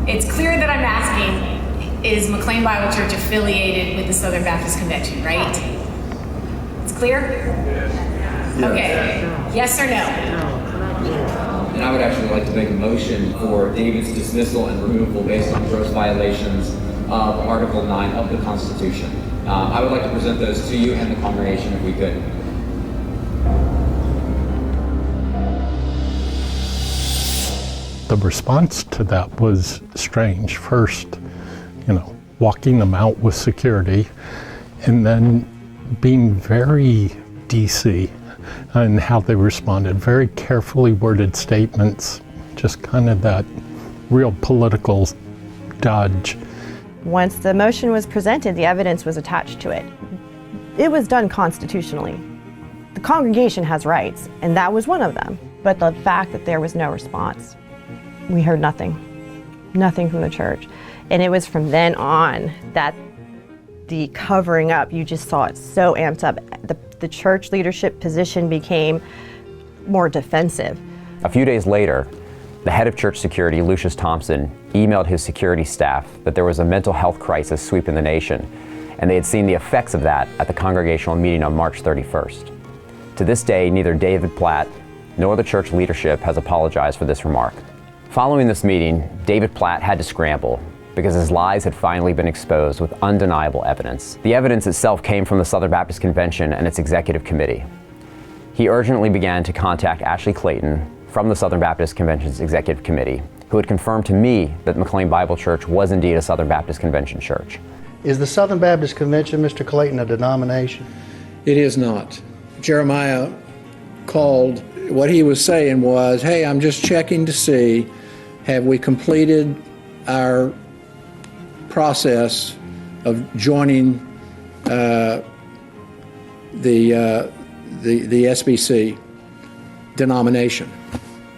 It's clear that I'm asking, is McLean Bible Church affiliated with the Southern Baptist Convention, right? It's clear? Yes. Okay. Yes or no? And I would actually like to make a motion for David's dismissal and removal based on gross violations of Article 9 of the Constitution. I would like to present those to you and the congregation if we could. The response to that was strange. First, walking them out with security, and then being very DC in how they responded. Very carefully worded statements, just kind of that real political dodge. Once the motion was presented, the evidence was attached to it. It was done constitutionally. The congregation has rights, and that was one of them. But the fact that there was no response, we heard nothing from the church. And it was from then on that the covering up, you just saw it so amped up. The church leadership position became more defensive. A few days later, the head of church security, Lucius Thompson, emailed his security staff that there was a mental health crisis sweeping the nation, and they had seen the effects of that at the congregational meeting on March 31st. To this day, neither David Platt nor the church leadership has apologized for this remark. Following this meeting, David Platt had to scramble because his lies had finally been exposed with undeniable evidence. The evidence itself came from the Southern Baptist Convention and its executive committee. He urgently began to contact Ashley Clayton from the Southern Baptist Convention's executive committee, who had confirmed to me that McLean Bible Church was indeed a Southern Baptist Convention church. Is the Southern Baptist Convention, Mr. Clayton, a denomination? It is not. Jeremiah called, what he was saying was, hey, I'm just checking to see, have we completed our process of joining the SBC denomination.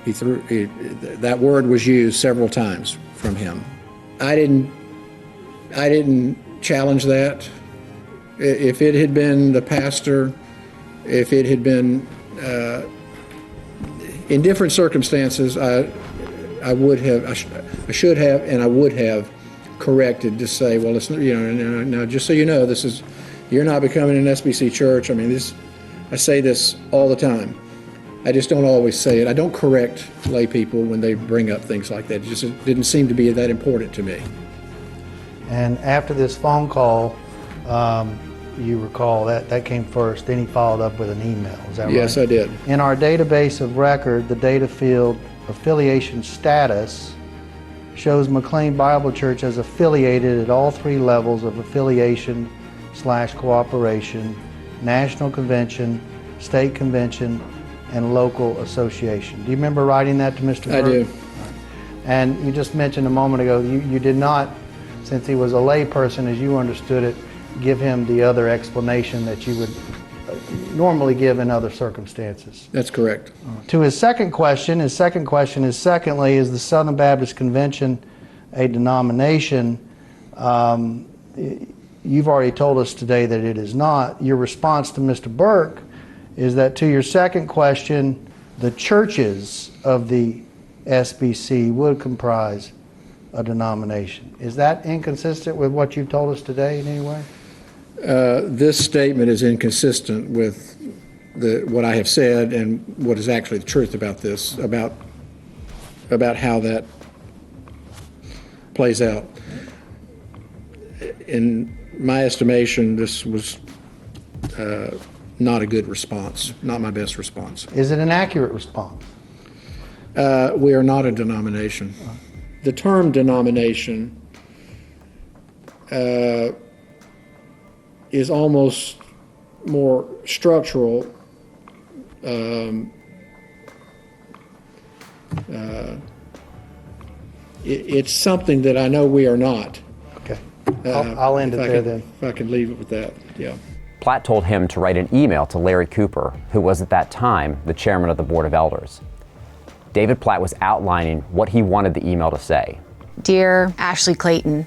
That word was used several times from him. I didn't challenge that. If it had been the pastor, if it had been in different circumstances, I would have, I should have, and I would have corrected to say, well, it's, now just so you know, you're not becoming an SBC church. I mean, I say this all the time. I just don't always say it. I don't correct lay people when they bring up things like that. It just didn't seem to be that important to me. And after this phone call, you recall that came first, then he followed up with an email, is that right? Yes, I did. In our database of record, the data field affiliation status shows McLean Bible Church as affiliated at all three levels of affiliation/cooperation, national convention, state convention, and local association. Do you remember writing that to Mr. Burke? I do. And you just mentioned a moment ago, you did not, since he was a lay person as you understood it, give him the other explanation that you would normally give in other circumstances. That's correct. To his second question is secondly, is the Southern Baptist Convention a denomination? You've already told us today that it is not. Your response to Mr. Burke is that to your second question, the churches of the SBC would comprise a denomination. Is that inconsistent with what you've told us today in any way? This statement is inconsistent with what I have said and what is actually the truth about this, about how that plays out. In my estimation, this was not a good response, not my best response. Is it an accurate response? We are not a denomination. The term denomination is almost more structural. It's something that I know we are not. Okay, I'll end it there then. If I could leave it with that, yeah. Platt told him to write an email to Larry Cooper, who was at that time the chairman of the Board of Elders. David Platt was outlining what he wanted the email to say. Dear Ashley Clayton,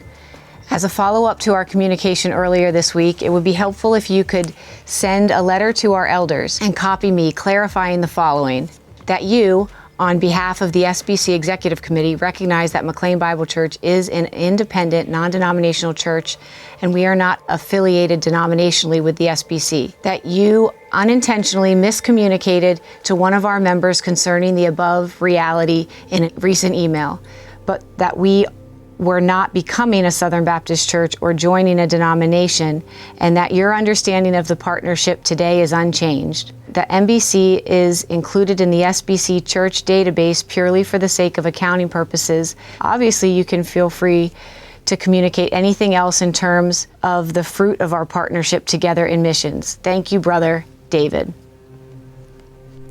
as a follow-up to our communication earlier this week, it would be helpful if you could send a letter to our elders and copy me clarifying the following: that you, on behalf of the SBC Executive Committee, recognize that McLean Bible Church is an independent, non-denominational church, and we are not affiliated denominationally with the SBC. That you unintentionally miscommunicated to one of our members concerning the above reality in a recent email, but that we were not becoming a Southern Baptist church or joining a denomination, and that your understanding of the partnership today is unchanged. The MBC is included in the SBC church database purely for the sake of accounting purposes. Obviously, you can feel free to communicate anything else in terms of the fruit of our partnership together in missions. Thank you, Brother David.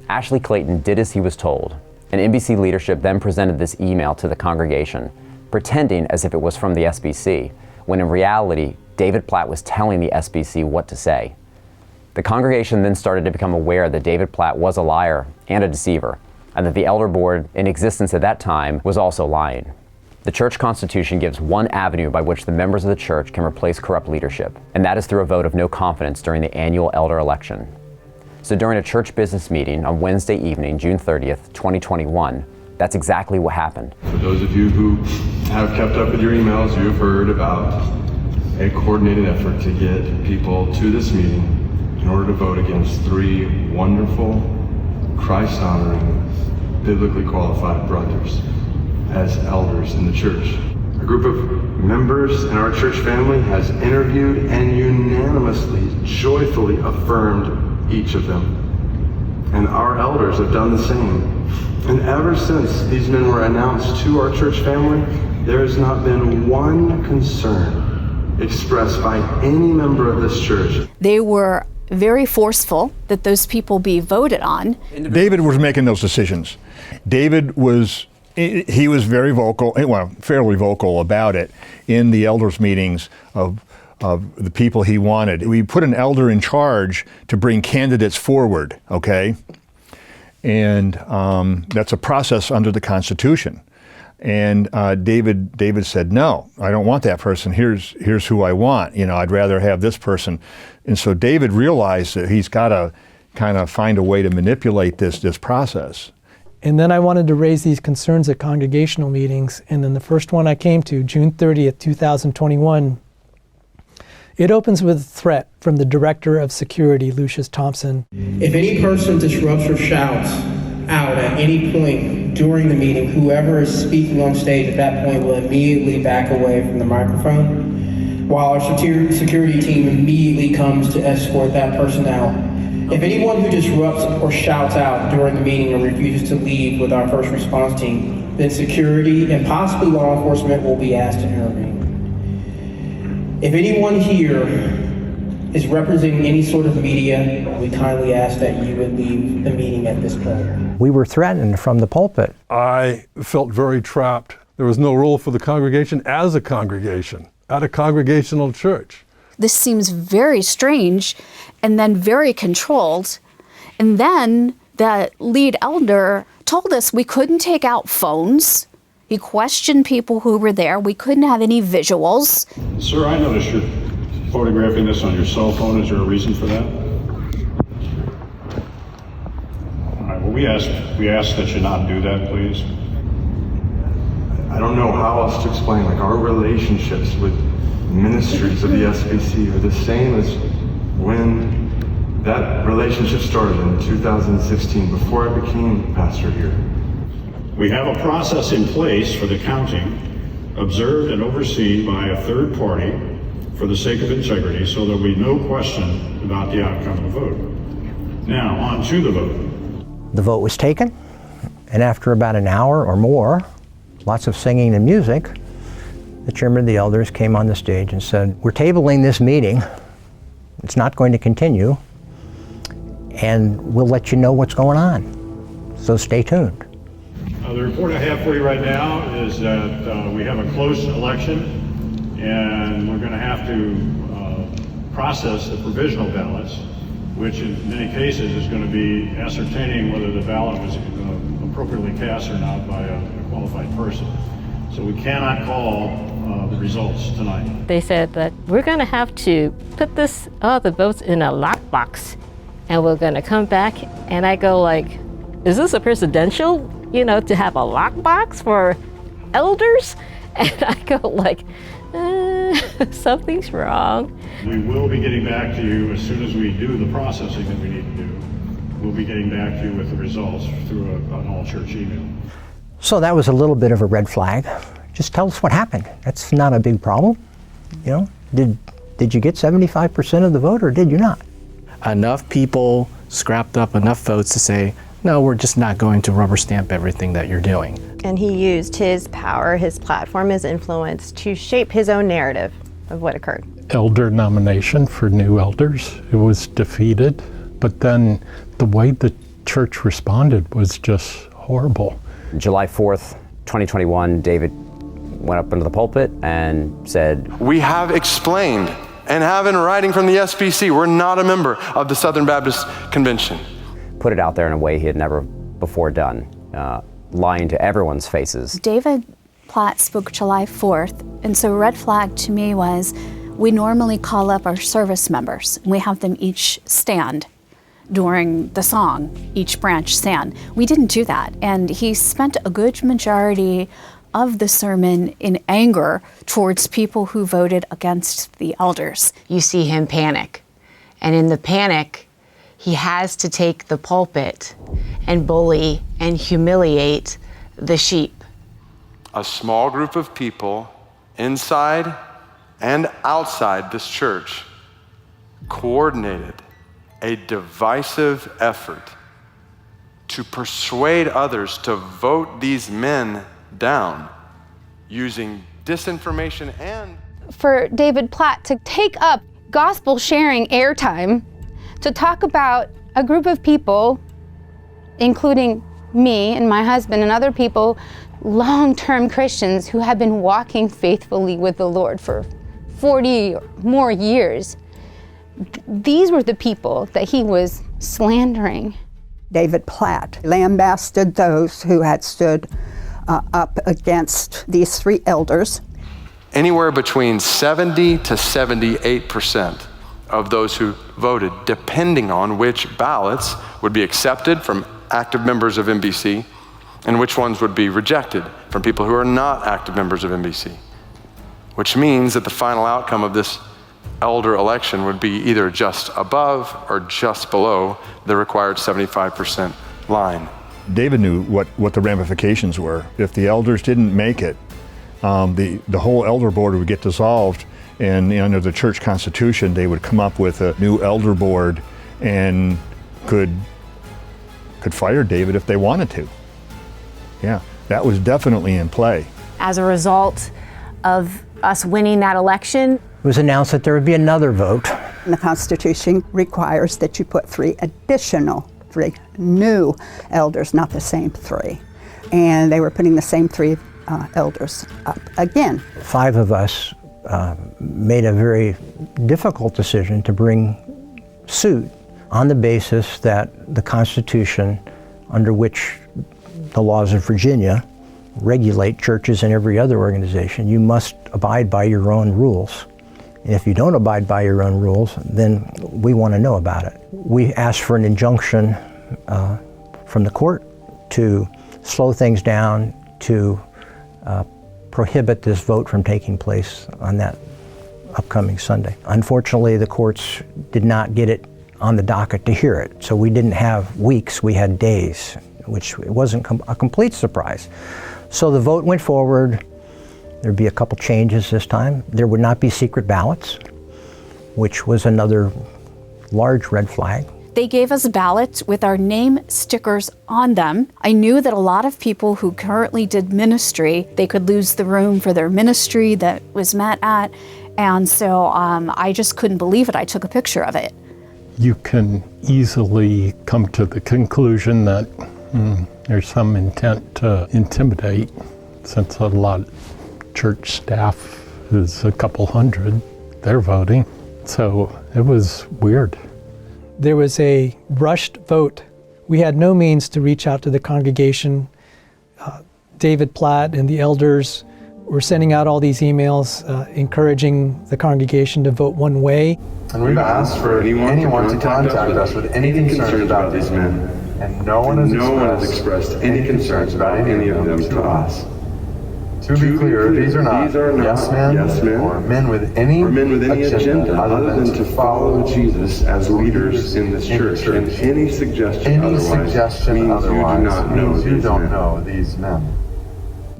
Ashley Clayton did as he was told, and NBC leadership then presented this email to the congregation, pretending as if it was from the SBC, when in reality, David Platt was telling the SBC what to say. The congregation then started to become aware that David Platt was a liar and a deceiver, and that the elder board in existence at that time was also lying. The church constitution gives one avenue by which the members of the church can replace corrupt leadership, and that is through a vote of no confidence during the annual elder election. So during a church business meeting on Wednesday evening, June 30th, 2021, that's exactly what happened. For those of you who have kept up with your emails, you've heard about a coordinated effort to get people to this meeting in order to vote against 3 wonderful, Christ-honoring, biblically qualified brothers as elders in the church. A group of members in our church family has interviewed and unanimously, joyfully affirmed each of them. And our elders have done the same. And ever since these men were announced to our church family, there has not been one concern expressed by any member of this church. They were very forceful that those people be voted on. David was making those decisions. David was very vocal, well, fairly vocal about it in the elders meetings of the people he wanted. We put an elder in charge to bring candidates forward, okay? And that's a process under the Constitution. And David said, no, I don't want that person. Here's who I want. You know, I'd rather have this person. And so David realized that he's got to kind of find a way to manipulate this process. And then I wanted to raise these concerns at congregational meetings. And then the first one I came to, June 30th, 2021, it opens with a threat from the Director of Security, Lucius Thompson. If any person disrupts or shouts out at any point during the meeting, whoever is speaking on stage at that point will immediately back away from the microphone, while our security team immediately comes to escort that person out. If anyone who disrupts or shouts out during the meeting or refuses to leave with our first response team, then security and possibly law enforcement will be asked to intervene. If anyone here is representing any sort of media, we kindly ask that you would leave the meeting at this point. We were threatened from the pulpit. I felt very trapped. There was no role for the congregation as a congregation, at a congregational church. This seems very strange and then very controlled. And then the lead elder told us we couldn't take out phones. He questioned people who were there. We couldn't have any visuals. Sir, I noticed you're photographing this on your cell phone. Is there a reason for that? All right, well, we ask that you not do that, please. I don't know how else to explain, like, our relationships with ministries of the SBC are the same as when that relationship started in 2016, before I became pastor here. We have a process in place for the counting, observed and overseen by a third party for the sake of integrity, so there will be no question about the outcome of the vote. Now, on to the vote. The vote was taken, and after about an hour or more, lots of singing and music, the chairman of the elders came on the stage and said, we're tabling this meeting. It's not going to continue, and we'll let you know what's going on. So stay tuned. The report I have for you right now is that we have a close election, and we're going to have to process the provisional ballots, which in many cases is going to be ascertaining whether the ballot was appropriately cast or not by a qualified person. So we cannot call the results tonight. They said that we're going to have to put the votes in a lockbox, and we're going to come back, and I go like, is this a presidential to have a lockbox for elders? And I go like, something's wrong. We will be getting back to you as soon as we do the processing that we need to do. We'll be getting back to you with the results through an all-church email. So that was a little bit of a red flag. Just tell us what happened. That's not a big problem. Did you get 75% of the vote or did you not? Enough people scrapped up enough votes to say, no, we're just not going to rubber stamp everything that you're doing. And he used his power, his platform, his influence to shape his own narrative of what occurred. Elder nomination for new elders, it was defeated, but then the way the church responded was just horrible. July 4th, 2021, David went up into the pulpit and said, "We have explained and have in writing from the SBC, we're not a member of the Southern Baptist Convention." Put it out there in a way he had never before done, lying to everyone's faces. David Platt spoke July 4th, and so red flag to me was we normally call up our service members. We have them each stand during the song, each branch stand. We didn't do that, and he spent a good majority of the sermon in anger towards people who voted against the elders. You see him panic, and in the panic, he has to take the pulpit and bully and humiliate the sheep. A small group of people inside and outside this church coordinated a divisive effort to persuade others to vote these men down using disinformation and... For David Platt to take up gospel sharing airtime to talk about a group of people, including me and my husband and other people, long-term Christians who have been walking faithfully with the Lord for 40 or more years. These were the people that he was slandering. David Platt lambasted those who had stood up against these three elders. Anywhere between 70 to 78% of those who voted, depending on which ballots would be accepted from active members of MBC and which ones would be rejected from people who are not active members of MBC, which means that the final outcome of this elder election would be either just above or just below the required 75% line. David knew what the ramifications were. If the elders didn't make it, the whole elder board would get dissolved, and under the church constitution, they would come up with a new elder board and could fire David if they wanted to. Yeah, that was definitely in play. As a result of us winning that election, It was announced that there would be another vote. And the Constitution requires that you put three new elders, not the same three. And they were putting the same three elders up again. 5 of us made a very difficult decision to bring suit on the basis that the Constitution, under which the laws of Virginia regulate churches and every other organization, you must abide by your own rules. And if you don't abide by your own rules, then we want to know about it. We asked for an injunction from the court to slow things down, to prohibit this vote from taking place on that upcoming Sunday. Unfortunately, the courts did not get it on the docket to hear it, so we didn't have weeks, we had days, which wasn't a complete surprise. So the vote went forward. There'd be a couple changes this time. There would not be secret ballots, which was another large red flag. They gave us ballots with our name stickers on them. I knew that a lot of people who currently did ministry, they could lose the room for their ministry that was met at. And so I just couldn't believe it. I took a picture of it. You can easily come to the conclusion that there's some intent to intimidate, since a lot of church staff is a couple hundred, they're voting. So it was weird. There was a rushed vote. We had no means to reach out to the congregation. David Platt and the elders were sending out all these emails encouraging the congregation to vote one way. And we've asked for anyone to contact us with any concerns about these men. and no one has expressed any concerns about any of them to us. To be clear, these are not yes men or men with any agenda other than to follow Jesus as leaders in this church. And any suggestion otherwise means you don't know these men.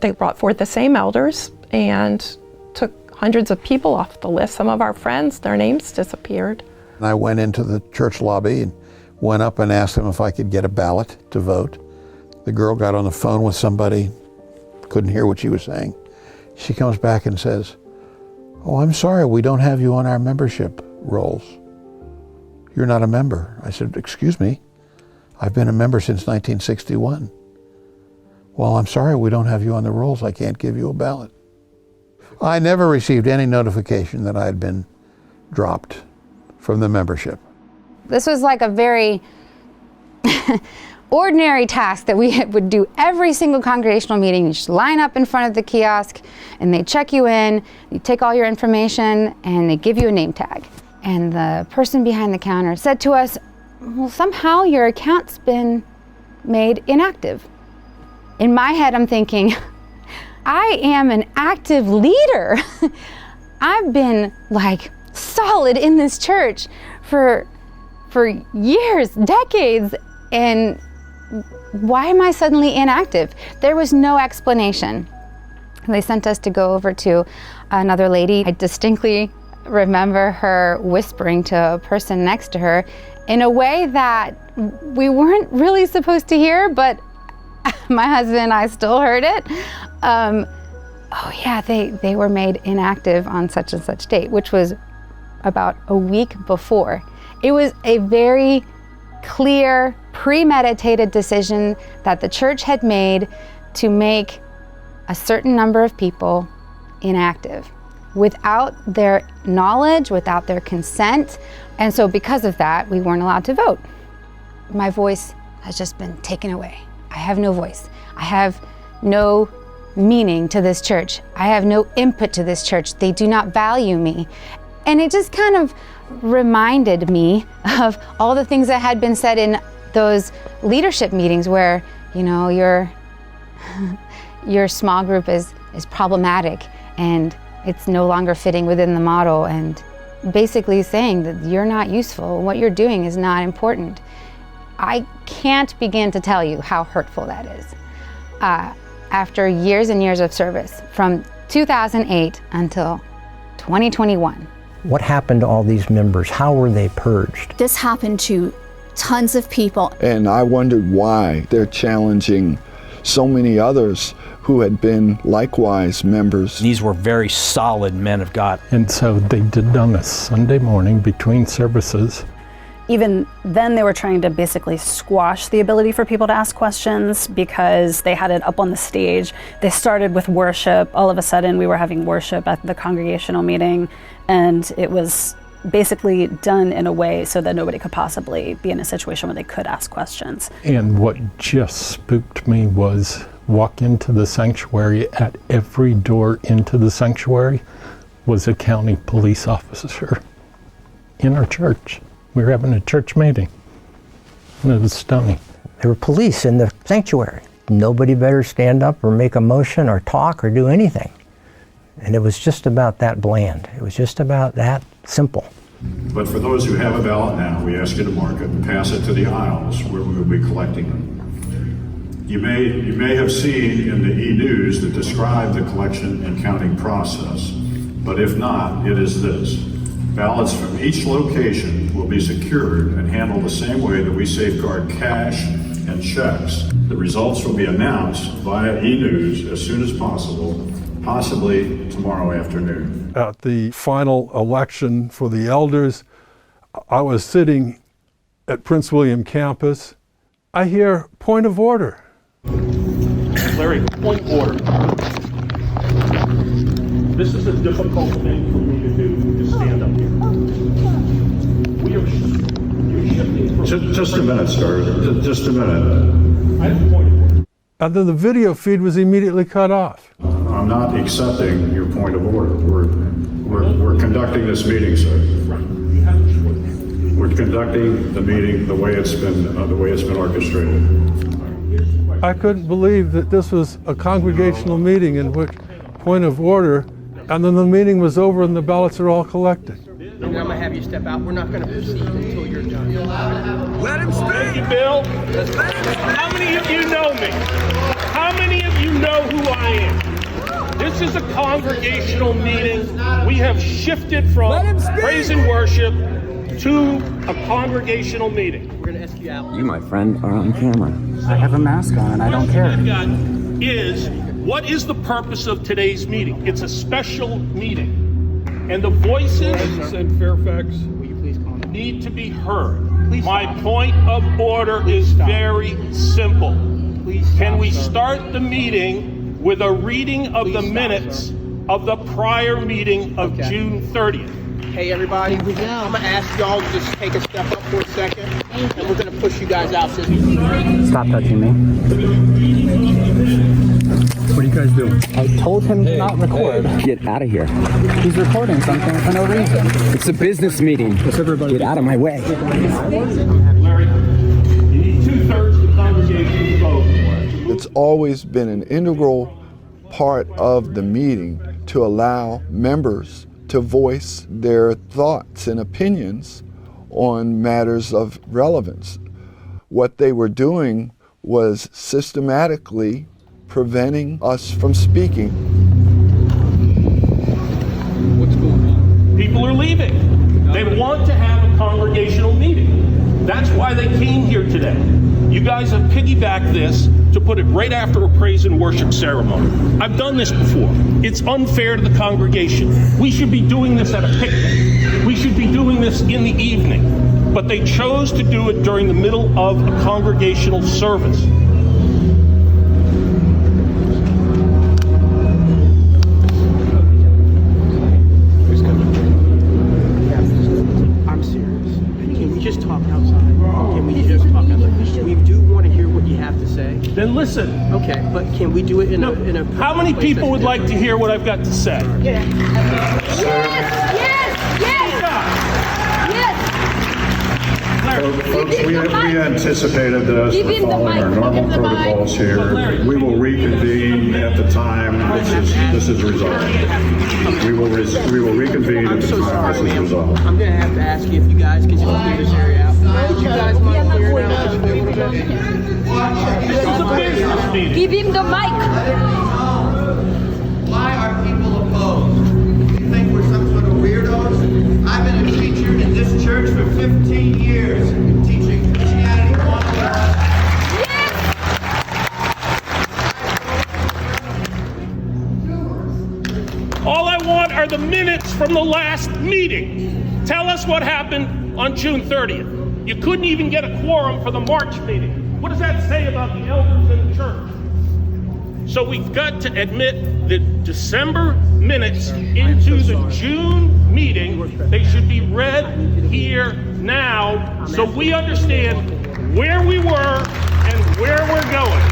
They brought forth the same elders and took hundreds of people off the list. Some of our friends, their names disappeared. And I went into the church lobby and went up and asked them if I could get a ballot to vote. The girl got on the phone with somebody, couldn't hear what she was saying. She comes back and says, "Oh, I'm sorry, we don't have you on our membership rolls. You're not a member." I said, "Excuse me, I've been a member since 1961. "Well, I'm sorry, we don't have you on the rolls. I can't give you a ballot." I never received any notification that I had been dropped from the membership. This was like a very ordinary task that we would do every single congregational meeting. You just line up in front of the kiosk and they check you in, you take all your information, and they give you a name tag. And the person behind the counter said to us, "Well, somehow your account's been made inactive." In my head, I'm thinking, I am an active leader. I've been like solid in this church for years, decades, and why am I suddenly inactive? There was no explanation. They sent us to go over to another lady. I distinctly remember her whispering to a person next to her in a way that we weren't really supposed to hear, but my husband and I still heard it. Oh yeah, they were made inactive on such and such date, which was about a week before. It was a very clear, premeditated decision that the church had made to make a certain number of people inactive without their knowledge, without their consent. And so because of that, we weren't allowed to vote. My voice has just been taken away. I have no voice. I have no meaning to this church. I have no input to this church. They do not value me. And it just kind of reminded me of all the things that had been said in those leadership meetings where, you know, your small group is problematic and it's no longer fitting within the model, and basically saying that you're not useful, what you're doing is not important. I can't begin to tell you how hurtful that is. After years and years of service, from 2008 until 2021. What happened to all these members? How were they purged? This happened to tons of people. And I wondered why they're challenging so many others who had been likewise members. These were very solid men of God. And so they did it on a Sunday morning between services. Even then, they were trying to basically squash the ability for people to ask questions because they had it up on the stage. They started with worship. All of a sudden, we were having worship at the congregational meeting, and it was basically done in a way so that nobody could possibly be in a situation where they could ask questions. And what just spooked me was walk into the sanctuary. At every door into the sanctuary was a county police officer in our church. We were having a church meeting, and it was stunning. There were police in the sanctuary. Nobody better stand up or make a motion or talk or do anything. And it was just about that bland. It was just about that simple. But for those who have a ballot now, we ask you to mark it and pass it to the aisles where we will be collecting them. You may have seen in the e-news that describe the collection and counting process, but if not, it is this. Ballots from each location will be secured and handled the same way that we safeguard cash and checks. The results will be announced via e-news as soon as possible, possibly tomorrow afternoon. At the final election for the elders, I was sitting at Prince William campus. I hear point of order. Larry, point of order. This is a difficult thing for me to do, to stand up here. You're shifting from... Just a minute, sir. Just a minute. I have a point of order. And then the video feed was immediately cut off. I'm not accepting your point of order. We're conducting this meeting, sir. Right. You have a choice. We're for conducting the meeting the way it's been orchestrated. I couldn't believe that this was a congregational meeting in which point of order, and then the meeting was over and the ballots are all collected. And I'm going to have you step out. We're not going to proceed until you're done. Let him speak. Thank you, Bill. How many of you know me? How many of you know who I am? This is a congregational meeting. We have shifted from praise and worship to a congregational meeting. We're going to ask you out. You, my friend, are on camera. I have a mask on and I don't care. Is what is the purpose of today's meeting? It's a special meeting. And the voices And Fairfax. need to be heard. My point of order is very simple. Can we start the meeting with a reading of the minutes of the prior meeting of June 30th? Hey, everybody. I'm going to ask y'all to just take a step up for a second, and we're going to push you guys out. Stop touching me. What are you guys doing? I told him to not record. Get out of here. He's recording something for no reason. It's a business meeting. Get out of my way. Larry, you need 2/3 of the congregation to vote. It's always been an integral part of the meeting to allow members to voice their thoughts and opinions on matters of relevance. What they were doing was systematically preventing us from speaking. What's going on? People are leaving. They want to have a congregational meeting. That's why they came here today. You guys have piggybacked this to put it right after a praise and worship ceremony. I've done this before. It's unfair to the congregation. We should be doing this at a picnic. We should be doing this in the evening. But they chose to do it during the middle of a congregational service. I'm serious. Can we just talk outside? Can we just talk outside? We do want to hear what you have to say. Then listen. Okay, but can we do it in a How many people would like to hear what I've got to say? Yeah. Folks, we anticipated this. We're following our normal protocols here. We will reconvene at the time this is resolved. We will reconvene at the time this is resolved. I'm going to have to ask you if you guys can just clear this area out. Would you guys mind clearing out just a little bit? This is a business meeting. Give him the mic. Why are people opposed? You think we're some sort of weirdos? I've been a teacher in this church for 15 years, teaching Christianity 101. All I want are the minutes from the last meeting. Tell us what happened on June 30th. You couldn't even get a quorum for the March meeting. What does that say about the elders in the church? So we've got to admit the December minutes into the June meeting. They should be read here now so we understand where we were and where we're going.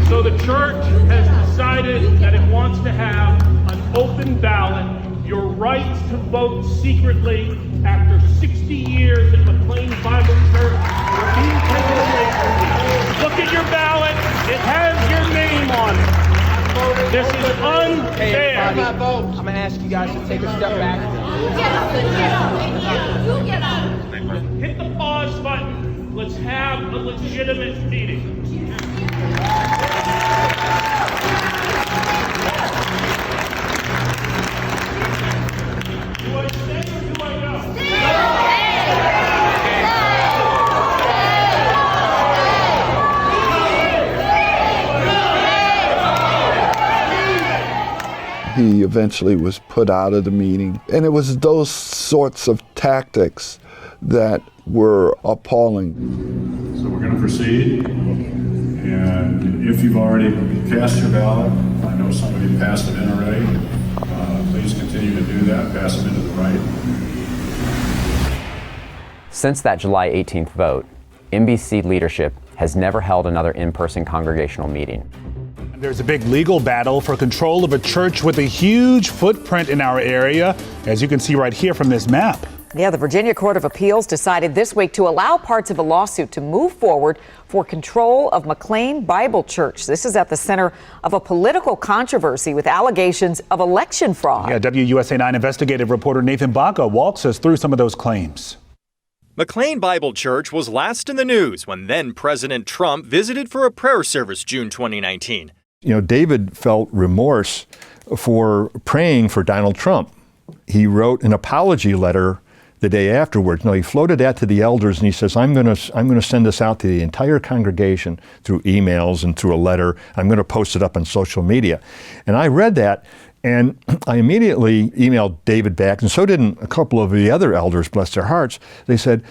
So the church has decided that it wants to have an open ballot. Your right to vote secretly after 60 years at McLean Bible Church are being taken away from you. Look at your ballot. It has your name on it. This is unfair. Hey, everybody, I'm going to ask you guys to take a step back. Hit the pause button. Let's have a legitimate meeting. Do I stay or do I go? He eventually was put out of the meeting. And it was those sorts of tactics that were appalling. So we're going to proceed. And if you've already cast your ballot, I know somebody passed it in already. Please continue to do that. Pass them into the right. Since that July 18th vote, MBC leadership has never held another in-person congregational meeting. There's a big legal battle for control of a church with a huge footprint in our area, as you can see right here from this map. Yeah, the Virginia Court of Appeals decided this week to allow parts of a lawsuit to move forward for control of McLean Bible Church. This is at the center of a political controversy with allegations of election fraud. Yeah, WUSA 9 investigative reporter Nathan Baca walks us through some of those claims. McLean Bible Church was last in the news when then President Trump visited for a prayer service June 2019. You know, David felt remorse for praying for Donald Trump. He wrote an apology letter the day afterwards. No, he floated that to the elders and he says, I'm going to send this out to the entire congregation through emails and through a letter. I'm going to post it up on social media. And I read that and I immediately emailed David back, and so did a couple of the other elders, bless their hearts. They said,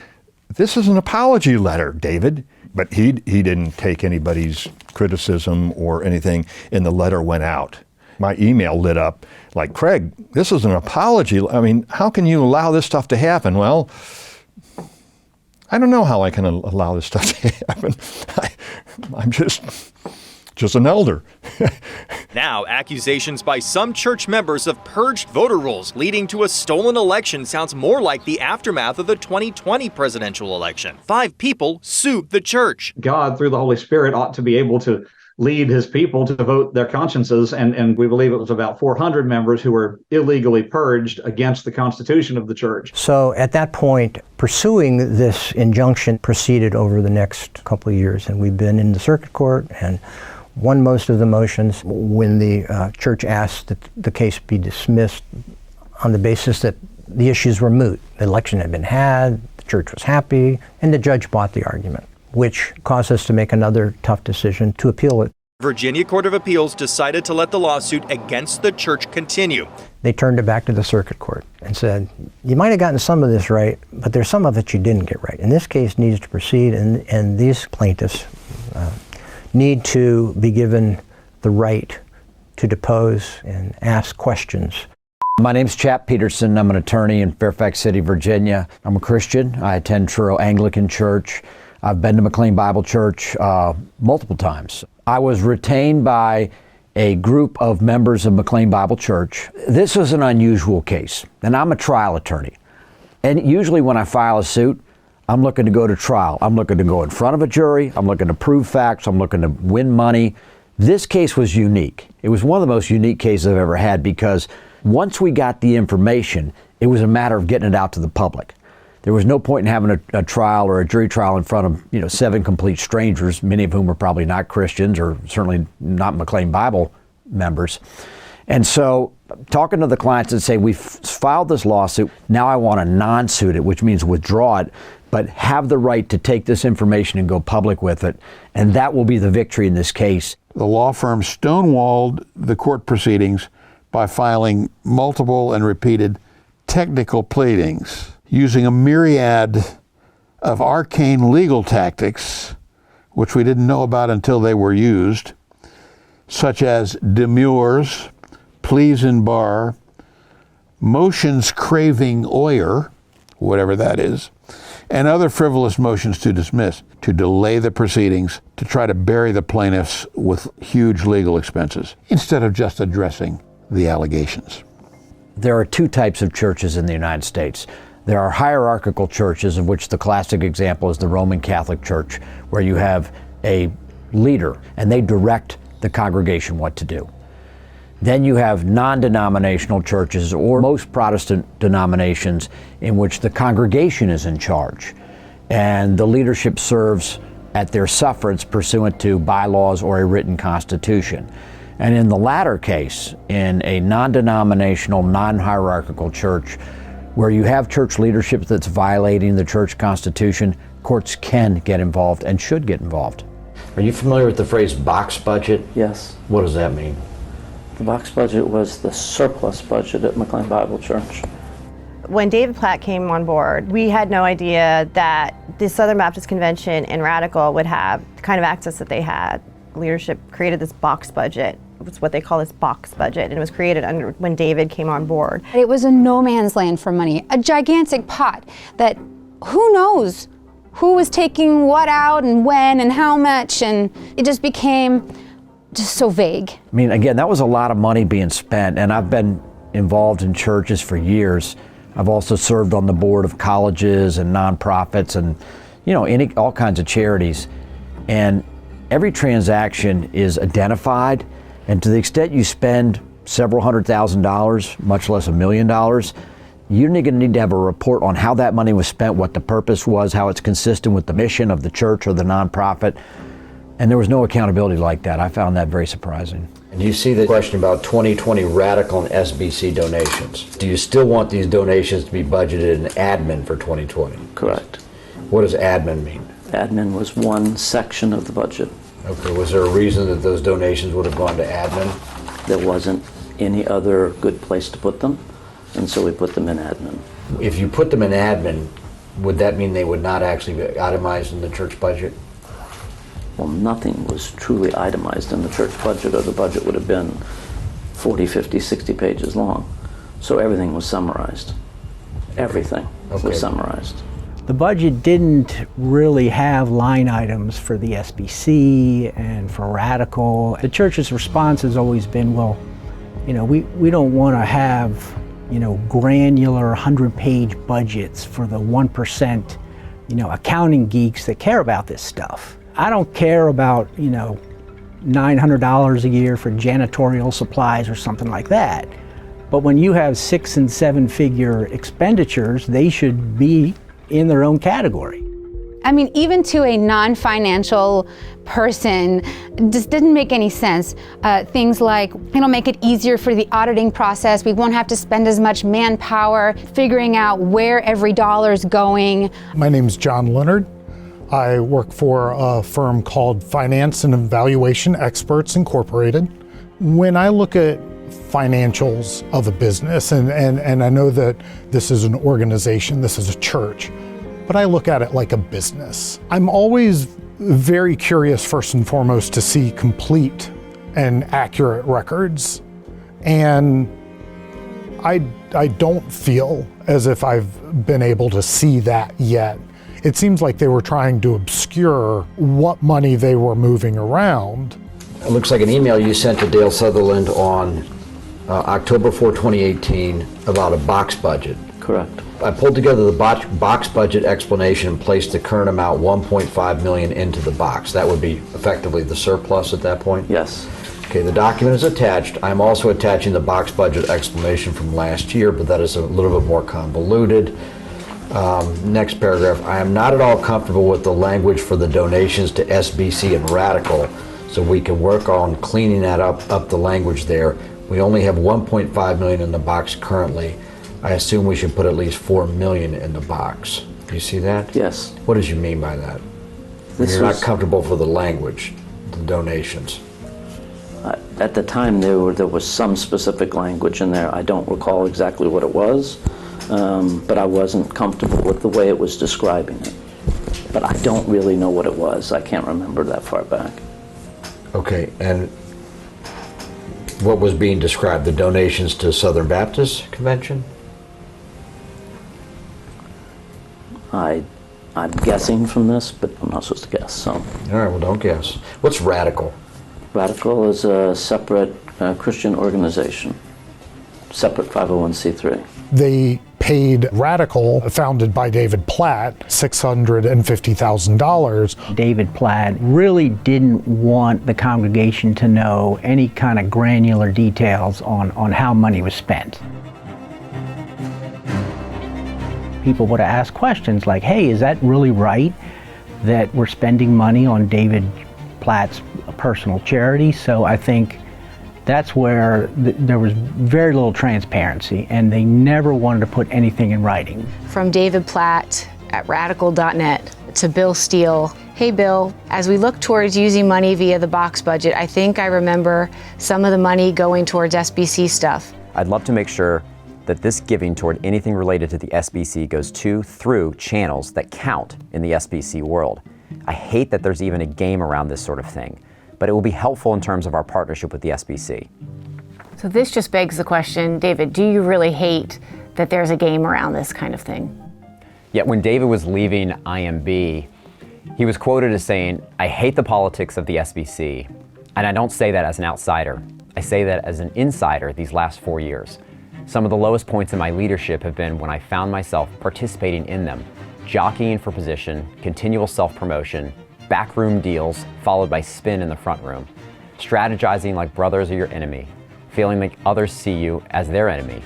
this is an apology letter, David. But he didn't take anybody's criticism or anything, and the letter went out. My email lit up like, Craig, this is an apology. I mean, how can you allow this stuff to happen? Well, I don't know how I can allow this stuff to happen. I'm just an elder. Now, accusations by some church members of purged voter rolls leading to a stolen election sounds more like the aftermath of the 2020 presidential election. 5 people sued the church. God, through the Holy Spirit, ought to be able to lead his people to vote their consciences, and we believe it was about 400 members who were illegally purged against the constitution of the church. So at that point, pursuing this injunction proceeded over the next couple of years, and we've been in the circuit court and won most of the motions. When the church asked that the case be dismissed on the basis that the issues were moot. The election had been had, the church was happy, and the judge bought the argument, which caused us to make another tough decision to appeal it. Virginia Court of Appeals decided to let the lawsuit against the church continue. They turned it back to the circuit court and said, you might have gotten some of this right, but there's some of it you didn't get right. And this case needs to proceed, and these plaintiffs need to be given the right to depose and ask questions. My name's Chap Peterson. I'm an attorney in Fairfax City, Virginia. I'm a Christian. I attend Truro Anglican Church. I've been to McLean Bible Church multiple times. I was retained by a group of members of McLean Bible Church. This was an unusual case, and I'm a trial attorney. And usually when I file a suit, I'm looking to go to trial. I'm looking to go in front of a jury. I'm looking to prove facts. I'm looking to win money. This case was unique. It was one of the most unique cases I've ever had because once we got the information, it was a matter of getting it out to the public. There was no point in having a trial or a jury trial in front of 7 complete strangers, many of whom were probably not Christians or certainly not McLean Bible members. And so talking to the clients and say, we've filed this lawsuit, now I want to non-suit it, which means withdraw it, but have the right to take this information and go public with it. And that will be the victory in this case. The law firm stonewalled the court proceedings by filing multiple and repeated technical pleadings, using a myriad of arcane legal tactics, which we didn't know about until they were used, such as demurs, pleas in bar, motions craving oyer, whatever that is, and other frivolous motions to dismiss, to delay the proceedings, to try to bury the plaintiffs with huge legal expenses, instead of just addressing the allegations. There are 2 types of churches in the United States. There are hierarchical churches, of which the classic example is the Roman Catholic Church, where you have a leader and they direct the congregation what to do. Then you have non-denominational churches, or most Protestant denominations, in which the congregation is in charge and the leadership serves at their sufferance pursuant to bylaws or a written constitution. And in the latter case, in a non-denominational, non-hierarchical church, where you have church leadership that's violating the church constitution, courts can get involved and should get involved. Are you familiar with the phrase box budget? Yes. What does that mean? The box budget was the surplus budget at McLean Bible Church. When David Platt came on board, we had no idea that the Southern Baptist Convention and Radical would have the kind of access that they had. Leadership created this box budget. It's what they call this box budget, and it was created under when David came on board. It was a no man's land for money, a gigantic pot that who knows who was taking what out and when and how much, and it just became just so vague. I mean, again, that was a lot of money being spent, and I've been involved in churches for years. I've also served on the board of colleges and nonprofits and, all kinds of charities. And every transaction is identified, and to the extent you spend several $100,000, much less $1 million, you're going to need to have a report on how that money was spent, what the purpose was, how it's consistent with the mission of the church or the nonprofit. And there was no accountability like that. I found that very surprising. And you see the question about 2020 radical and SBC donations. Do you still want these donations to be budgeted in admin for 2020? Correct. What does admin mean? Admin was one section of the budget. Okay, was there a reason that those donations would have gone to admin? There wasn't any other good place to put them, and so we put them in admin. If you put them in admin, would that mean they would not actually be itemized in the church budget? Well, nothing was truly itemized in the church budget, or the budget would have been 40, 50, 60 pages long. So everything was summarized. Everything was summarized. The budget didn't really have line items for the SBC and for Radical. The church's response has always been, well, we don't want to have, granular 100-page budgets for the 1%, accounting geeks that care about this stuff. I don't care about, $900 a year for janitorial supplies or something like that. But when you have 6- and 7-figure expenditures, they should be in their own category. I mean, even to a non-financial person, this didn't make any sense. Things like, it'll make it easier for the auditing process. We won't have to spend as much manpower figuring out where every dollar's going. My name's John Leonard. I work for a firm called Finance and Evaluation Experts Incorporated. When I look at financials of a business, and I know that this is an organization, this is a church, but I look at it like a business. I'm always very curious, first and foremost, to see complete and accurate records. And I don't feel as if I've been able to see that yet. It seems like they were trying to obscure what money they were moving around. It looks like an email you sent to Dale Sutherland on October 4, 2018 about a box budget. Correct. I pulled together the box budget explanation and placed the current amount, $1.5 million, into the box. That would be effectively the surplus at that point? Yes. Okay, the document is attached. I'm also attaching the box budget explanation from last year, but that is a little bit more convoluted. Next paragraph, I am not at all comfortable with the language for the donations to SBC and Radical, so we can work on cleaning that up the language there. We only have $1.5 million in the box currently. I assume we should put at least $4 million in the box. Do you see that? Yes. What does you mean by that? You're not comfortable for the language, the donations. At the time, there was some specific language in there. I don't recall exactly what it was, but I wasn't comfortable with the way it was describing it. But I don't really know what it was. I can't remember that far back. Okay, and what was being described? The donations to Southern Baptist Convention? I'm guessing from this, but I'm not supposed to guess, so. All right, well, don't guess. What's Radical? Radical is a separate Christian organization, separate 501c3. They paid Radical, founded by David Platt, $650,000. David Platt really didn't want the congregation to know any kind of granular details on how money was spent. People would have asked questions like, hey, is that really right that we're spending money on David Platt's personal charity? So I think that's where there was very little transparency, and they never wanted to put anything in writing. From David Platt at radical.net to Bill Steele. Hey Bill, as we look towards using money via the box budget, I think I remember some of the money going towards SBC stuff. I'd love to make sure that this giving toward anything related to the SBC goes through channels that count in the SBC world. I hate that there's even a game around this sort of thing, but it will be helpful in terms of our partnership with the SBC. So this just begs the question, David, do you really hate that there's a game around this kind of thing? Yet when David was leaving IMB, he was quoted as saying, I hate the politics of the SBC. And I don't say that as an outsider. I say that as an insider these last 4 years. Some of the lowest points in my leadership have been when I found myself participating in them, jockeying for position, continual self-promotion, backroom deals followed by spin in the front room, strategizing like brothers are your enemy, feeling like others see you as their enemy,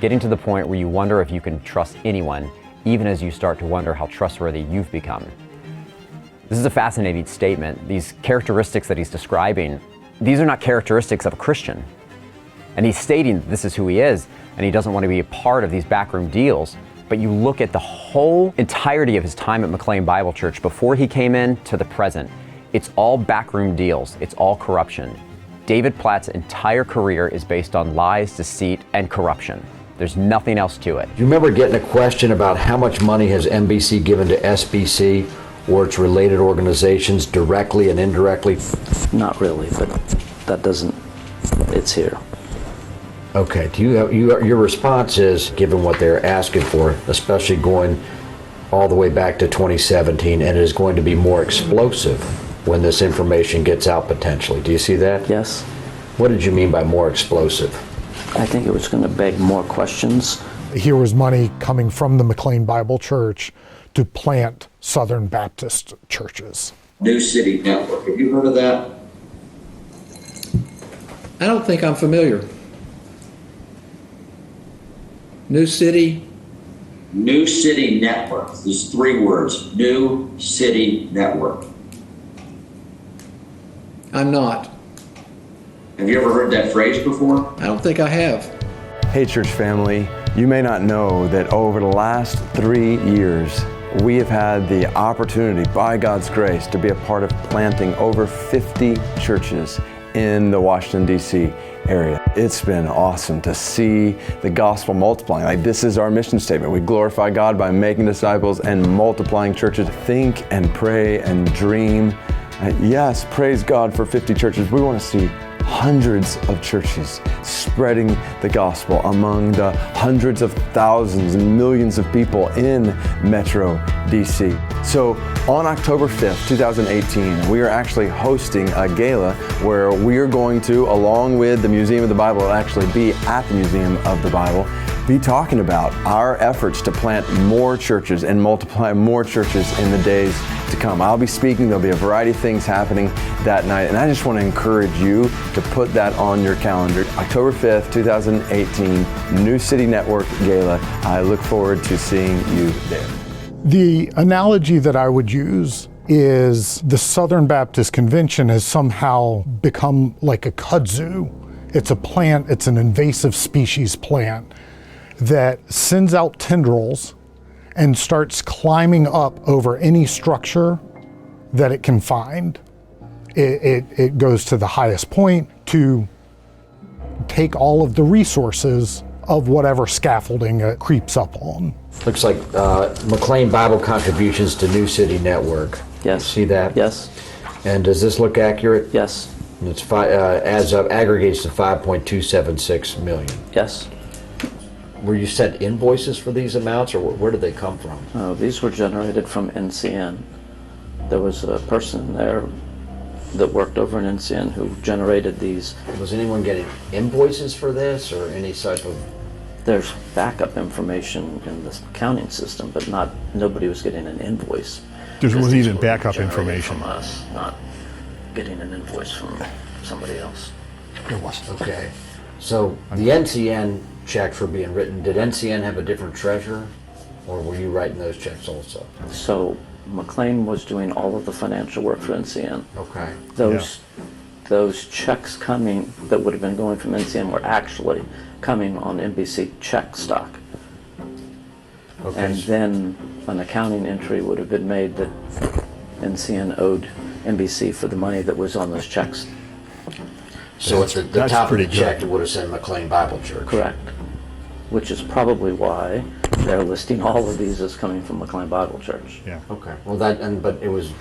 getting to the point where you wonder if you can trust anyone, even as you start to wonder how trustworthy you've become. This is a fascinating statement. These characteristics that he's describing, these are not characteristics of a Christian. And he's stating this is who he is, and he doesn't want to be a part of these backroom deals. But you look at the whole entirety of his time at McLean Bible Church before he came in to the present, it's all backroom deals, it's all corruption. David Platt's entire career is based on lies, deceit, and corruption. There's nothing else to it. Do you remember getting a question about how much money has NBC given to SBC or its related organizations directly and indirectly? Not really, but that doesn't, it's here. Okay, do you have, your response is, given what they're asking for, especially going all the way back to 2017, and it is going to be more explosive when this information gets out potentially. Do you see that? Yes. What did you mean by more explosive? I think it was going to beg more questions. Here was money coming from the McLean Bible Church to plant Southern Baptist churches. New City Network, have you heard of that? I don't think I'm familiar. New City? New City Network. There's 3 words. New City Network. I'm not. Have you ever heard that phrase before? I don't think I have. Hey, church family. You may not know that over the last 3 years, we have had the opportunity, by God's grace, to be a part of planting over 50 churches in the Washington, D.C. area. It's been awesome to see the gospel multiplying. Like, this is our mission statement. We glorify God by making disciples and multiplying churches. Think and pray and dream. Yes, praise God for 50 churches. We want to see hundreds of churches spreading the gospel among the hundreds of thousands and millions of people in Metro DC. So on October 5th, 2018, we are actually hosting a gala where we are going to, along with the Museum of the Bible, it'll actually be at the Museum of the Bible, be talking about our efforts to plant more churches and multiply more churches in the days to come. I'll be speaking. There'll be a variety of things happening that night, and I just want to encourage you to put that on your calendar. October 5th, 2018, New City Network Gala. I look forward to seeing you there. The analogy that I would use is the Southern Baptist Convention has somehow become like a kudzu. It's a plant, it's an invasive species plant that sends out tendrils and starts climbing up over any structure that it can find. It goes to the highest point to take all of the resources of whatever scaffolding it creeps up on. Looks like McLean Bible contributions to New City Network. Yes. See that? Yes. And does this look accurate? Yes. And it's adds up, aggregates to 5.276 million. Yes. Were you sent invoices for these amounts, or where did they come from? These were generated from NCN. There was a person there that worked over in NCN who generated these. Was anyone getting invoices for this, or any type of? There's backup information in the accounting system, but nobody was getting an invoice. There wasn't even backup information. From us, not getting an invoice from somebody else. There wasn't. Okay. So the NCN checks were being written. Did NCN have a different treasurer, or were you writing those checks also? So McLean was doing all of the financial work for NCN. Okay. Those checks coming that would have been going from NCN were actually coming on NBC check stock. Okay. And then an accounting entry would have been made that NCN owed NBC for the money that was on those checks. So at the top of the check, it would have said McLean Bible Church. Correct. Which is probably why they're listing all of these as coming from McLean Bible Church. Yeah. Okay. Well, but it was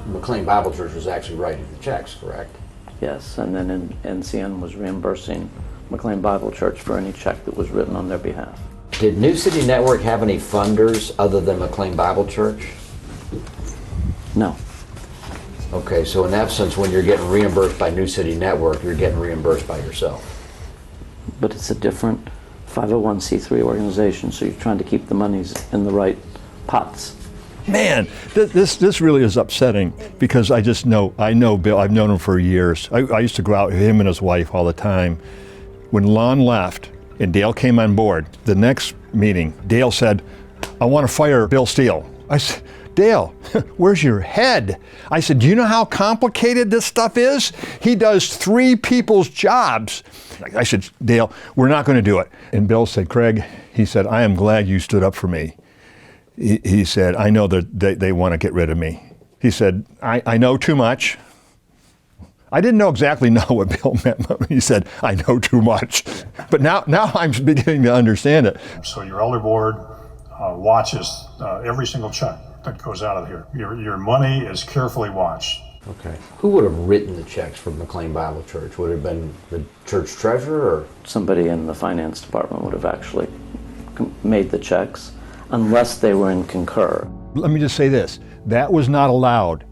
McLean Bible Church was actually writing the checks, correct? Yes, and then NCN was reimbursing McLean Bible Church for any check that was written on their behalf. Did New City Network have any funders other than McLean Bible Church? No. Okay, so in that sense, when you're getting reimbursed by New City Network, you're getting reimbursed by yourself. But it's a different 501c3 organization, so you're trying to keep the monies in the right pots. Man, this really is upsetting because I know Bill. I've known him for years. I used to go out with him and his wife all the time. When Lon left and Dale came on board, the next meeting, Dale said, "I want to fire Bill Steele." I said, "Dale, where's your head?" I said, "Do you know how complicated this stuff is? He does 3 people's jobs." I said, "Dale, we're not going to do it." And Bill said, "Craig," he said, "I am glad you stood up for me." He said, "I know that they want to get rid of me." He said, I know too much. I didn't exactly know what Bill meant. He said, "I know too much." But now I'm beginning to understand it. So your elder board watches every single check that goes out of here. Your money is carefully watched. Okay. Who would have written the checks for McLean Bible Church? Would it have been the church treasurer or? Somebody in the finance department would have actually made the checks, unless they were in Concur. Let me just say this, that was not allowed.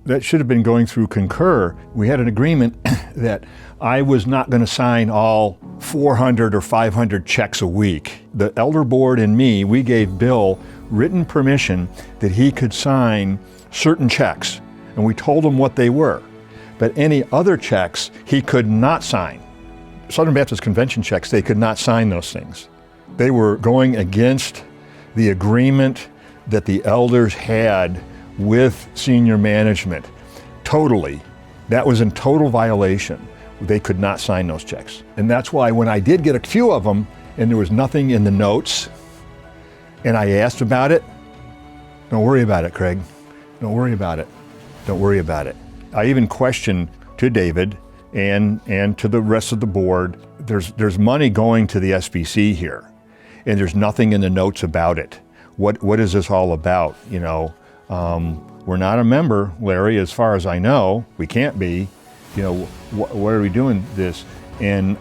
That should have been going through Concur. We had an agreement that I was not going to sign all 400 or 500 checks a week. The elder board and me, we gave Bill written permission that he could sign certain checks, and we told him what they were. But any other checks, he could not sign. Southern Baptist Convention checks, they could not sign those things. They were going against the agreement that the elders had with senior management. Totally. That was in total violation. They could not sign those checks. And that's why when I did get a few of them and there was nothing in the notes and I asked about it, "Don't worry about it, Craig. Don't worry about it. Don't worry about it." I even questioned to David and to the rest of the board, there's money going to the SBC here. And there's nothing in the notes about it. What is this all about? You know, we're not a member, Larry, as far as I know. We can't be. You know, why are we doing this? And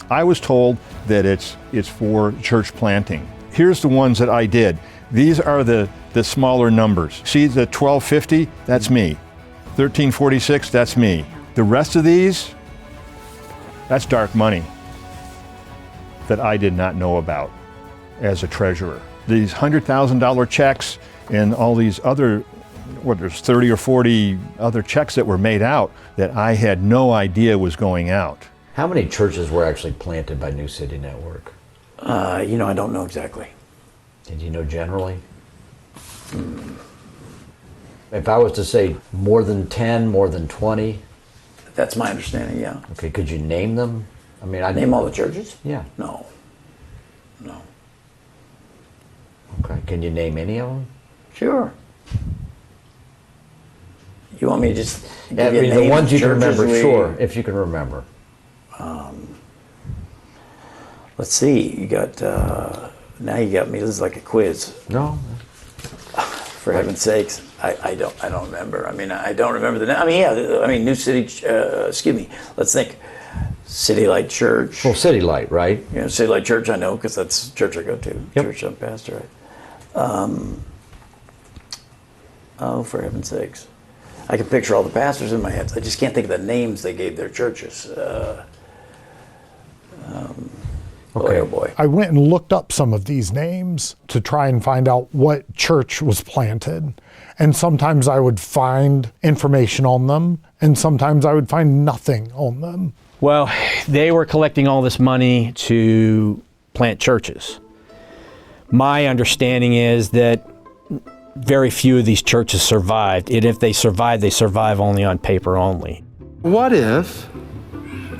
I was told that it's for church planting. Here's the ones that I did. These are the smaller numbers. See the 1250? That's me. 1346? That's me. The rest of these, that's dark money that I did not know about as a treasurer. These $100,000 checks and all these other, there's 30 or 40 other checks that were made out that I had no idea was going out. How many churches were actually planted by New City Network? I don't know exactly. Did you know generally? If I was to say more than 10, more than 20? That's my understanding, yeah. Okay, could you name them? I mean, I name all the churches? Yeah. No. Okay, can you name any of them? Sure. You want me to just give Yeah, you a the name ones of you can churches remember, sure, if you can remember. Let's see. You got now you got me. This is like a quiz. No. For heaven's sakes, I don't remember. I mean, I don't remember the name. I mean, yeah. I mean, New City. Excuse me. Let's think. City Light Church. Well, City Light, right? Yeah, City Light Church. I know because that's the church I go to. Yep. Church I'm pastor at. Oh, for heaven's sakes! I can picture all the pastors in my head. I just can't think of the names they gave their churches. Boy, oh boy. I went and looked up some of these names to try and find out what church was planted. And sometimes I would find information on them, and sometimes I would find nothing on them. Well, they were collecting all this money to plant churches. My understanding is that very few of these churches survived. And if they survive only on paper only. What if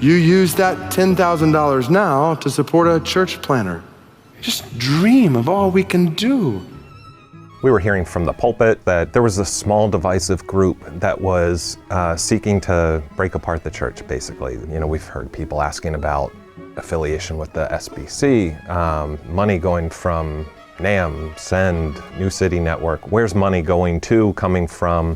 you use that $10,000 now to support a church planter? Just dream of all we can do. We were hearing from the pulpit that there was a small divisive group that was seeking to break apart the church, basically. You know, we've heard people asking about affiliation with the SBC, money going from NAM, Send, New City Network. Where's money going to, coming from?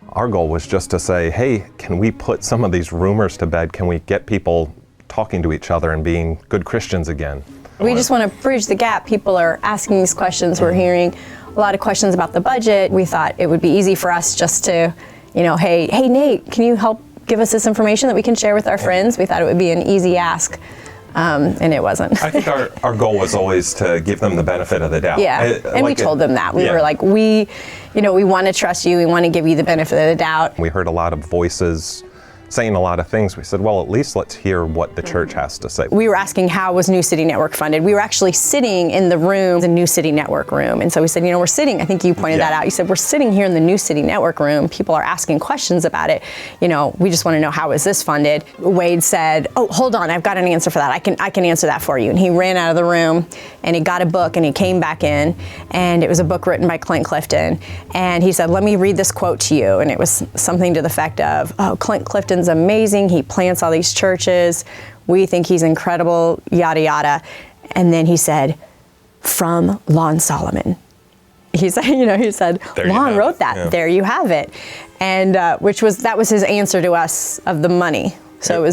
Our goal was just to say, hey, can we put some of these rumors to bed? Can we get people talking to each other and being good Christians again? We just want to bridge the gap. People are asking these questions. We're hearing a lot of questions about the budget. We thought it would be easy for us just to hey Nate, can you help give us this information that we can share with our friends? We thought it would be an easy ask. And it wasn't. I think our goal was always to give them the benefit of the doubt. Yeah, and we told them that. We were like, we want to trust you. We want to give you the benefit of the doubt. We heard a lot of voices saying a lot of things. We said, well, at least let's hear what the church has to say. We were asking how was New City Network funded. We were actually sitting in the room, the New City Network room. And so we said, we're sitting, I think you pointed that out. You said, we're sitting here in the New City Network room. People are asking questions about it. We just want to know, how is this funded? Wade said, oh, hold on, I've got an answer for that. I can answer that for you. And he ran out of the room and he got a book and he came back in, and it was a book written by Clint Clifton. And he said, let me read this quote to you. And it was something to the effect of, oh, Clint Clifton's amazing. He plants all these churches. We think he's incredible, yada, yada. And then he said, from Lon Solomon. He said, Lon wrote that. Yeah. There you have it. And that was his answer to us of the money. So it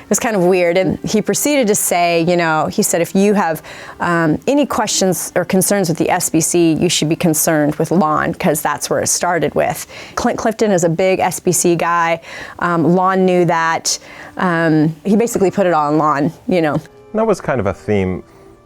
was kind of weird. And he proceeded to say, he said, if you have any questions or concerns with the SBC, you should be concerned with Lon, because that's where it started with. Clint Clifton is a big SBC guy. Lon knew that. He basically put it on Lon, That was kind of a theme.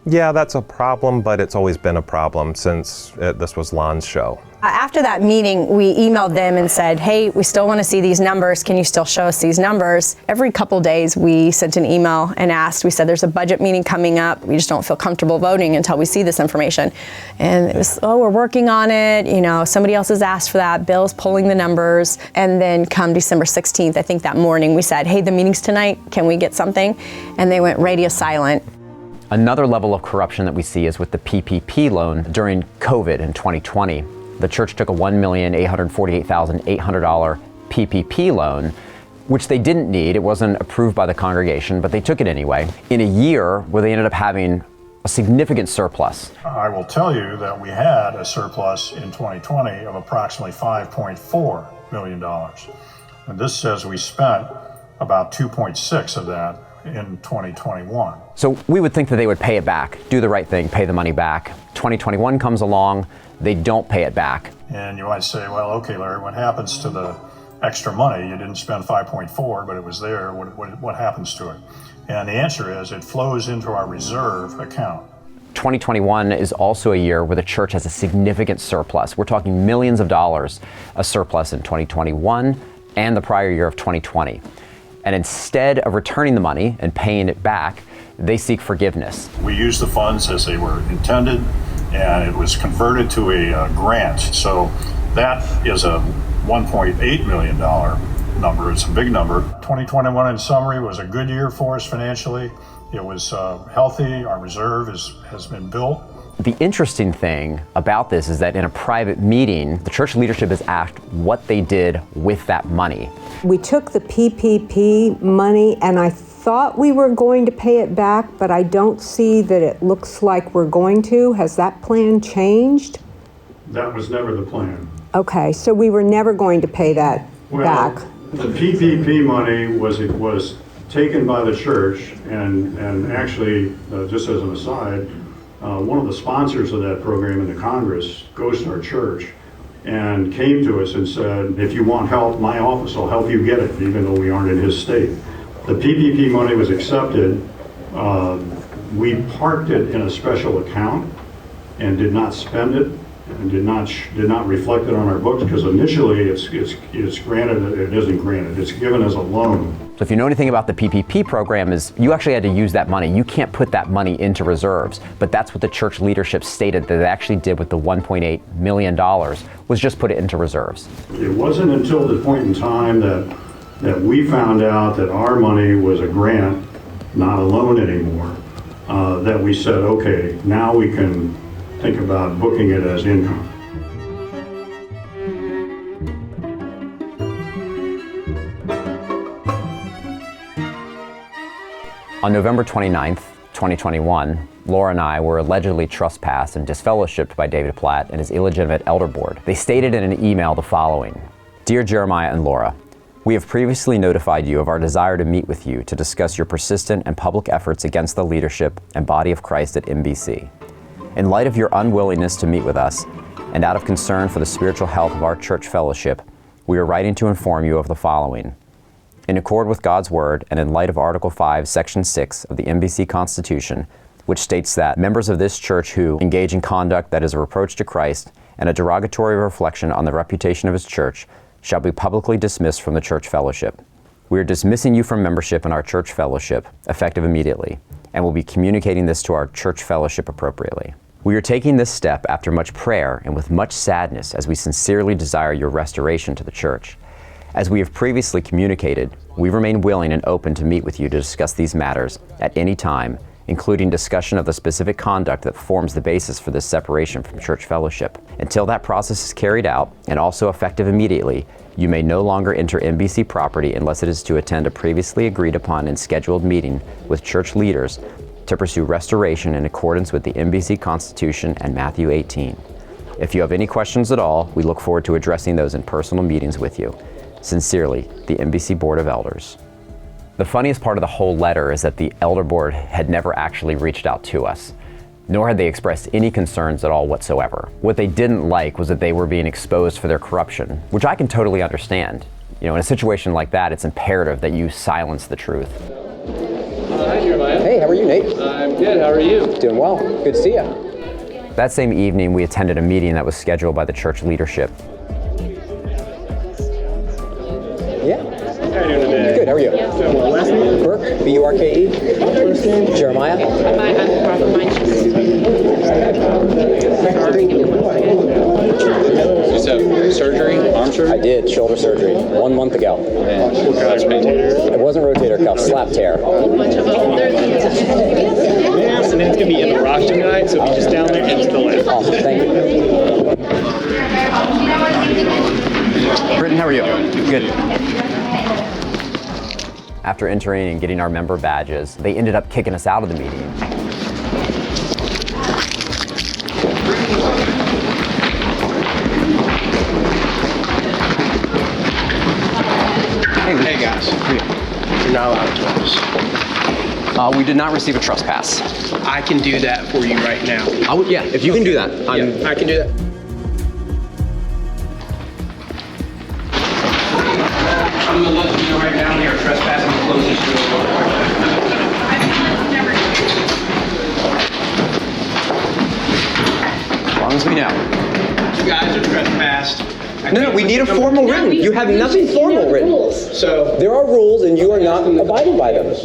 Yeah, that's a problem, but it's always been a problem since this was Lon's show. After that meeting, we emailed them and said, hey, we still want to see these numbers. Can you still show us these numbers? Every couple days, we sent an email and asked. We said, there's a budget meeting coming up. We just don't feel comfortable voting until we see this information. And it was, we're working on it. Somebody else has asked for that. Bill's pulling the numbers. And then come December 16th, I think that morning, we said, hey, the meeting's tonight. Can we get something? And they went radio silent. Another level of corruption that we see is with the PPP loan during COVID in 2020. The church took a $1,848,800 PPP loan, which they didn't need. It wasn't approved by the congregation, but they took it anyway, in a year where they ended up having a significant surplus. I will tell you that we had a surplus in 2020 of approximately $5.4 million. And this says we spent about 2.6 of that in 2021. So we would think that they would pay it back, do the right thing, pay the money back. 2021 comes along, they don't pay it back. And you might say, well, okay, Larry, what happens to the extra money? You didn't spend 5.4, but it was there. What happens to it? And the answer is it flows into our reserve account. 2021 is also a year where the church has a significant surplus. We're talking millions of dollars of surplus in 2021 and the prior year of 2020. And instead of returning the money and paying it back, they seek forgiveness. We used the funds as they were intended, and it was converted to a grant. So that is a $1.8 million number. It's a big number. 2021, in summary, was a good year for us financially. It was healthy. Our reserve has been built. The interesting thing about this is that in a private meeting, the church leadership is asked what they did with that money. We took the PPP money and I thought we were going to pay it back, but I don't see that it looks like we're going to. Has that plan changed? That was never the plan. Okay, so we were never going to pay that back. The PPP money was taken by the church, and actually, just as an aside, one of the sponsors of that program in the Congress goes to our church and came to us and said, if you want help, my office will help you get it, even though we aren't in his state. The PPP money was accepted. We parked it in a special account and did not spend it and did not reflect it on our books, because initially it's granted, it isn't granted, it's given as a loan. So if you know anything about the PPP program, is you actually had to use that money. You can't put that money into reserves, but that's what the church leadership stated that they actually did with the $1.8 million, was just put it into reserves. It wasn't until the point in time that we found out that our money was a grant, not a loan anymore, that we said, okay, now we can think about booking it as income. On November 29th, 2021, Laura and I were allegedly trespassed and disfellowshipped by David Platt and his illegitimate elder board. They stated in an email the following: Dear Jeremiah and Laura, we have previously notified you of our desire to meet with you to discuss your persistent and public efforts against the leadership and body of Christ at MBC. In light of your unwillingness to meet with us, and out of concern for the spiritual health of our church fellowship, we are writing to inform you of the following. In accord with God's Word and in light of Article 5, Section 6 of the NBC Constitution, which states that members of this church who engage in conduct that is a reproach to Christ and a derogatory reflection on the reputation of his church shall be publicly dismissed from the church fellowship. We are dismissing you from membership in our church fellowship, effective immediately, and will be communicating this to our church fellowship appropriately. We are taking this step after much prayer and with much sadness, as we sincerely desire your restoration to the church. As we have previously communicated, we remain willing and open to meet with you to discuss these matters at any time, including discussion of the specific conduct that forms the basis for this separation from church fellowship. Until that process is carried out, and also effective immediately, you may no longer enter NBC property unless it is to attend a previously agreed upon and scheduled meeting with church leaders to pursue restoration in accordance with the NBC Constitution and Matthew 18. If you have any questions at all, we look forward to addressing those in personal meetings with you. Sincerely, the NBC Board of Elders. The funniest part of the whole letter is that the Elder Board had never actually reached out to us, nor had they expressed any concerns at all whatsoever. What they didn't like was that they were being exposed for their corruption, which I can totally understand. You know, in a situation like that, it's imperative that you silence the truth. Hi, Jeremiah. Hey, how are you, Nate? I'm good. How are you? Doing well. Good to see you. That same evening, we attended a meeting that was scheduled by the church leadership. Yeah. How are you doing today? Good, how are you? Doing well. Last name? Burke, B-U-R-K-E. First name? Jeremiah. You said surgery? Arm surgery? I did, shoulder surgery, 1 month ago. It wasn't rotator cuff, slap tear. And then it's going to be in the rock tonight, so be just down there and fill it. Awesome, thank you. Britton, how are you? Good. After entering and getting our member badges, they ended up kicking us out of the meeting. Hey guys, you're not allowed to us. We did not receive a trespass. I can do that for you right now. Yeah, if you can do that. Yeah, I can do that. I'm going to let you know right now they are trespassing the closest door. As long as we know. You guys are trespassed. No, we need a formal written. You have nothing formal written. So there are rules and you are not abiding by them.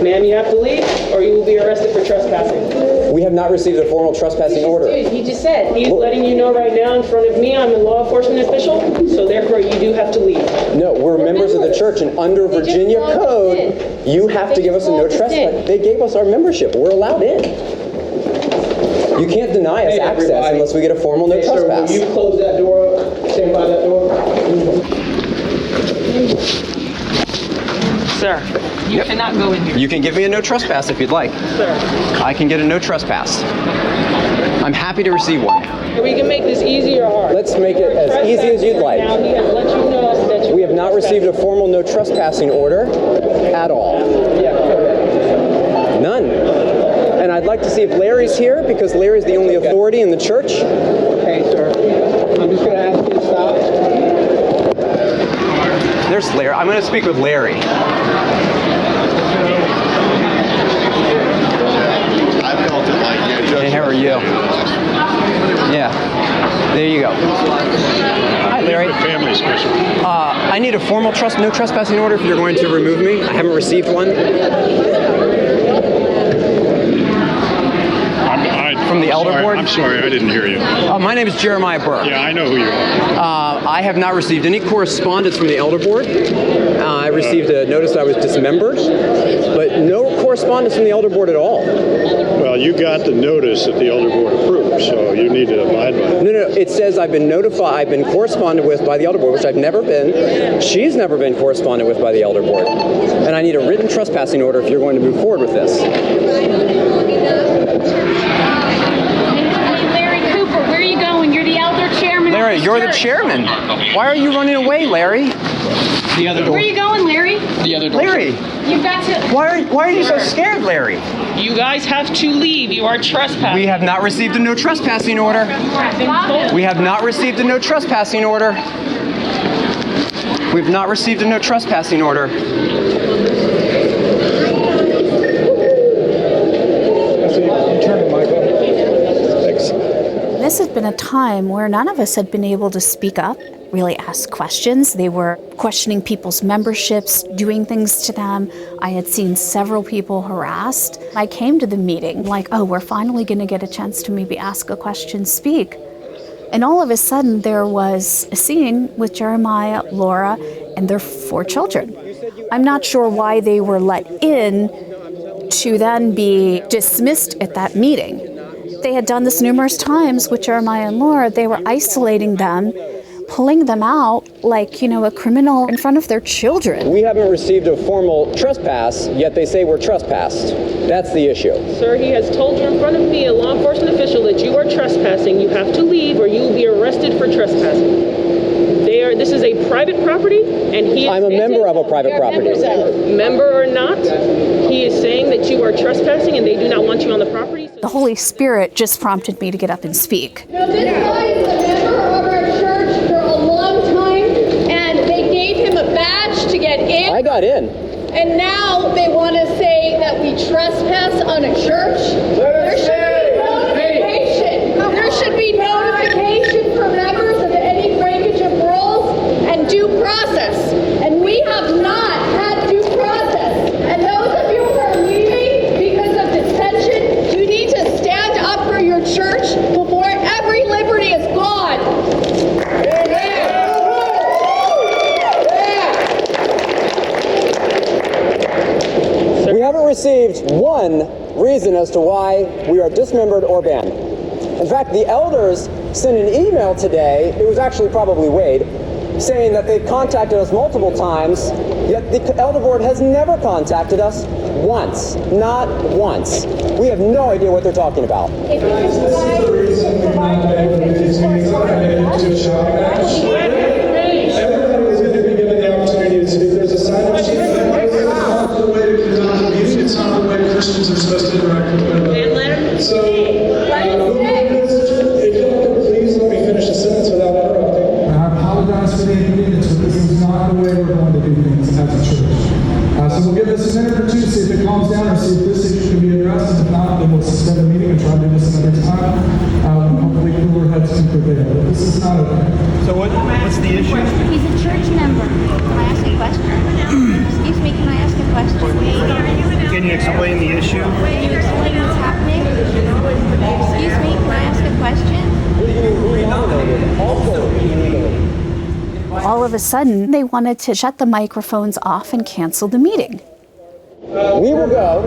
Ma'am, you have to leave or you will be arrested for trespassing. We have not received a formal trespassing order. He just said. He's letting you know right now in front of me I'm a law enforcement official, so therefore you do have to leave. No, we're members of the church, and under Virginia code, you have to give us a no trespass. They gave us our membership. We're allowed in. You can't deny us access unless we get a formal no trespass. Sir, will you close that door up? Stand by that door. Sir, you cannot go in here. You can give me a no trespass if you'd like. Sir. I can get a no trespass. I'm happy to receive one. We can make this easy or hard. Let's make it as easy as you'd like. Now he has let you know that We have not received a formal no trespassing order at all. None. And I'd like to see if Larry's here, because Larry's the only authority in the church. Okay, sir. I'm just going to ask you to stop. There's Larry. I'm going to speak with Larry. I felt it like you. Hey, how are you? Yeah. There you go. Hi, Larry. Family special. I need a formal no trespassing order if you're going to remove me. I haven't received one. From the Elder Board? I'm sorry, I didn't hear you. My name is Jeremiah Burke. Yeah, I know who you are. I have not received any correspondence from the Elder Board. I received a notice that I was dismembered, but no correspondence from the Elder Board at all. Well, you got the notice that the Elder Board approved, so you need to abide by it. No. It says I've been notified, I've been corresponded with by the Elder Board, which I've never been. She's never been corresponded with by the Elder Board. And I need a written trespassing order if you're going to move forward with this. Larry, you're the chairman. Why are you running away, Larry? The other door. Where are you going, Larry? The other door. Larry, You've got to. why are you so scared, Larry? You guys have to leave. You are trespassing. We have not received a no trespassing order. We have not received a no trespassing order. We've not received a no trespassing order. This has been a time where none of us had been able to speak up, really ask questions. They were questioning people's memberships, doing things to them. I had seen several people harassed. I came to the meeting like, oh, we're finally going to get a chance to maybe ask a question, speak. And all of a sudden there was a scene with Jeremiah, Laura, and their 4 children. I'm not sure why they were let in to then be dismissed at that meeting. They had done this numerous times with Jeremiah and Laura. They were isolating them, pulling them out like, a criminal in front of their children. We haven't received a formal trespass, yet they say we're trespassed. That's the issue. Sir, he has told you in front of me, a law enforcement official, that you are trespassing. You have to leave or you will be arrested for trespassing. This is a private property, and he is... I'm a member of a private property. Member or not, he is saying that you are trespassing and they do not want you on the property. The Holy Spirit just prompted me to get up and speak. This guy is a member of our church for a long time, and they gave him a badge to get in. I got in. And now they want to say that we trespass on a church. There should be notification. There should be notification for members of any breakage of rules and due process. And we have not had due process. And those of you who are leaving because of detention, you need to stand up for your church before every liberty is gone. We haven't received one reason as to why we are dismembered or banned. In fact, the elders sent an email today, it was actually probably Wade, saying that they've contacted us multiple times, yet the elder board has never contacted us once. Not once. We have no idea what they're talking about. Everybody is going to be given the opportunity to speak. There's a sign-up sheet. It's not the way to conduct a meeting. It's not the way Christians are supposed to interact with one another. So, if you could please let me finish a sentence without interrupting. I apologize for the inconvenience, but this is not the way we're going to do things as a church. So we'll give this a minute or two, see if it calms down, or see if this issue can be addressed. If not, then we'll suspend the meeting and try to do this another time. Hopefully cooler heads can prevail. But this is not okay. So what's the issue? He's a church member. Can I ask a question? Excuse me, can I ask a question? Can you explain the issue? Can you explain what's happening? Excuse me, can I ask a question? All of a sudden, they wanted to shut the microphones off and cancel the meeting. We will go.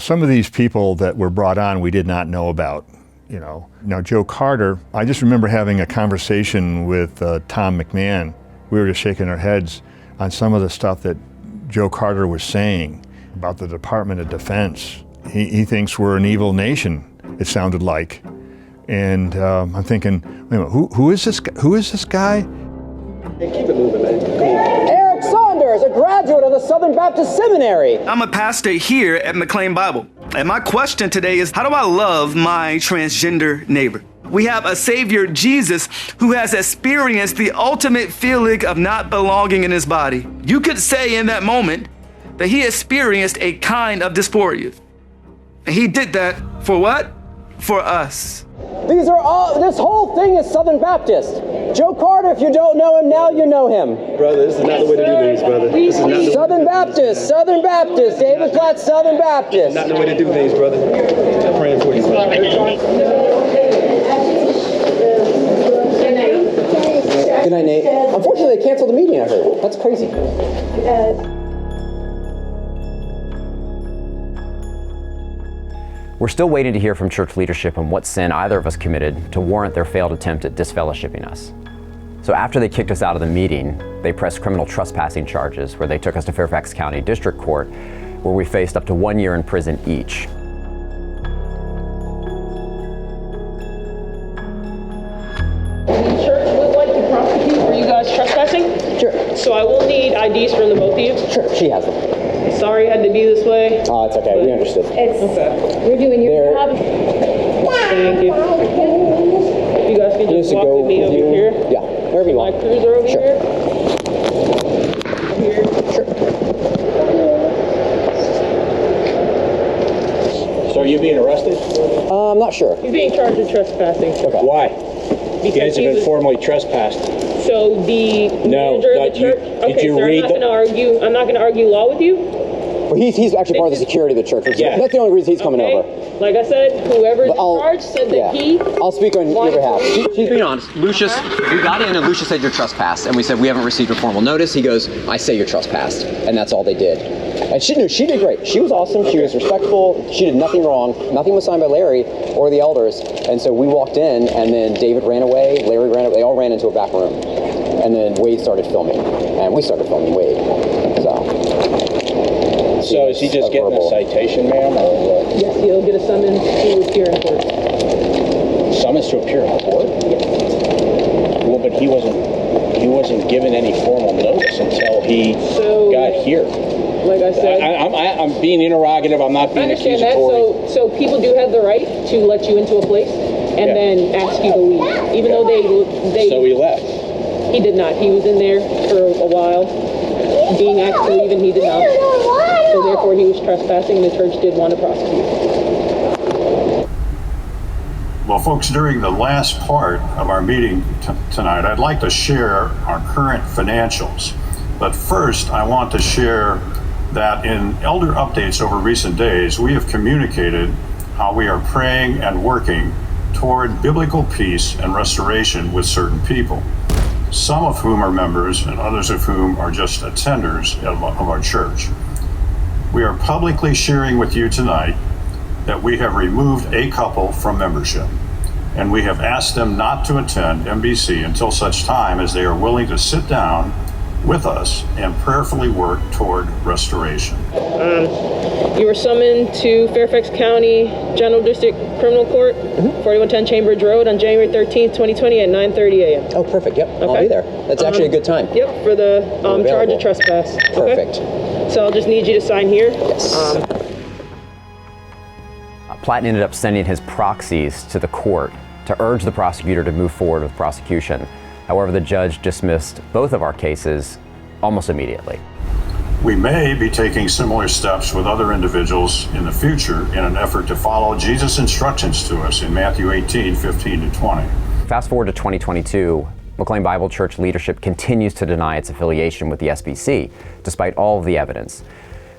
Some of these people that were brought on we did not know about. Now Joe Carter, I just remember having a conversation with Tom McMahon we were just shaking our heads on some of the stuff that Joe Carter was saying about the Department of Defense. He thinks we're an evil nation, it sounded like. And I'm thinking, wait a minute, who is this guy? Hey, keep it moving, man. Eric Saunders, a graduate of the Southern Baptist Seminary. I'm a pastor here at McLean Bible. And my question today is, how do I love my transgender neighbor? We have a Savior, Jesus, who has experienced the ultimate feeling of not belonging in his body. You could say in that moment that he experienced a kind of dysphoria. And he did that for what? For us. This whole thing is Southern Baptist. Joe Carter, if you don't know him, now you know him. Brother, this is not the way to do things, brother. This is not the Southern Baptist, Southern Baptist, David Platt, Southern Baptist. not the way to do things, brother. I'm praying for you, brother. Good night, Nate. Unfortunately, they canceled the meeting, I heard. That's crazy. We're still waiting to hear from church leadership on what sin either of us committed to warrant their failed attempt at disfellowshipping us. So after they kicked us out of the meeting, they pressed criminal trespassing charges where they took us to Fairfax County District Court, where we faced up to 1 year in prison each. The church would like to prosecute for you guys trespassing. Sure. So I will need IDs from the both of you. Sure, she has them. Sorry it had to be this way. Oh, it's okay. We understood. You're doing your job. Thank you. If you guys can just walk with me over here. Yeah, wherever you want. My cruiser over here. Sure. So are you being arrested? I'm not sure. He's being charged with trespassing. Okay. Why? Because You guys have been formally trespassed. So the manager of the church. Did you read I'm not going to argue law with you. Well, he's actually part of the security of the church. Yeah. That's the only reason he's coming over. Like I said, whoever's in charge said that he. I'll speak on your behalf. She's being honest. Lucius, we got in and Lucius said you're trespassed, and we said we haven't received a formal notice. He goes, I say you're trespassed, and that's all they did. And she did great. She was awesome. She was respectful. She did nothing wrong. Nothing was signed by Larry or the elders. And so we walked in, and then David ran away. Larry ran away. They all ran into a back room, and then Wade started filming, and we started filming Wade. So is he just getting a citation, ma'am, or what? Yes, he'll get a summons to appear in court. Summons to appear in court? Yes. Well, but he wasn't given any formal notice until he got here. Like I said, I'm being interrogative. I'm not being I understand that. accusatory. So people do have the right to let you into a place and then ask you to leave, even though they. So he left. He did not. He was in there for a while, being asked to leave, and he did not. So therefore, he was trespassing, and the church did want to prosecute. Well, folks, during the last part of our meeting tonight, I'd like to share our current financials. But first, I want to share that in elder updates over recent days, we have communicated how we are praying and working toward biblical peace and restoration with certain people, some of whom are members and others of whom are just attenders of our church. We are publicly sharing with you tonight that we have removed a couple from membership, and we have asked them not to attend MBC until such time as they are willing to sit down with us and prayerfully work toward restoration. You were summoned to Fairfax County General District Criminal Court, 4110 Chambers Road on January 13th, 2020 at 9:30 a.m. Oh, perfect. Yep, Okay. I'll be there. That's actually a good time. Yep, for the charge of trespass. Perfect. Okay? So I'll just need you to sign here. Yes. Platt ended up sending his proxies to the court to urge the prosecutor to move forward with prosecution. However, the judge dismissed both of our cases almost immediately. We may be taking similar steps with other individuals in the future in an effort to follow Jesus' instructions to us in Matthew 18:15-20. Fast forward to 2022, McLean Bible Church leadership continues to deny its affiliation with the SBC, despite all of the evidence.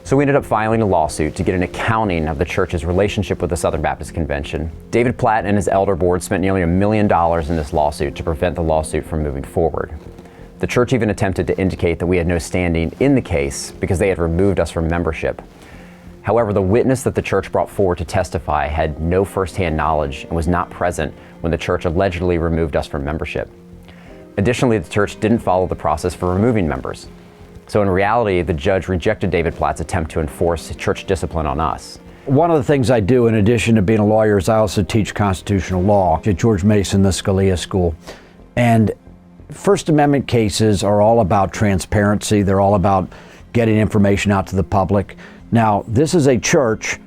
So we ended up filing a lawsuit to get an accounting of the church's relationship with the Southern Baptist Convention. David Platt and his elder board spent nearly $1 million in this lawsuit to prevent the lawsuit from moving forward. The church even attempted to indicate that we had no standing in the case because they had removed us from membership. However, the witness that the church brought forward to testify had no firsthand knowledge and was not present when the church allegedly removed us from membership. Additionally, the church didn't follow the process for removing members. So in reality, the judge rejected David Platt's attempt to enforce church discipline on us. One of the things I do in addition to being a lawyer is I also teach constitutional law at George Mason, the Scalia School. And First Amendment cases are all about transparency. They're all about getting information out to the public. Now, this is a church,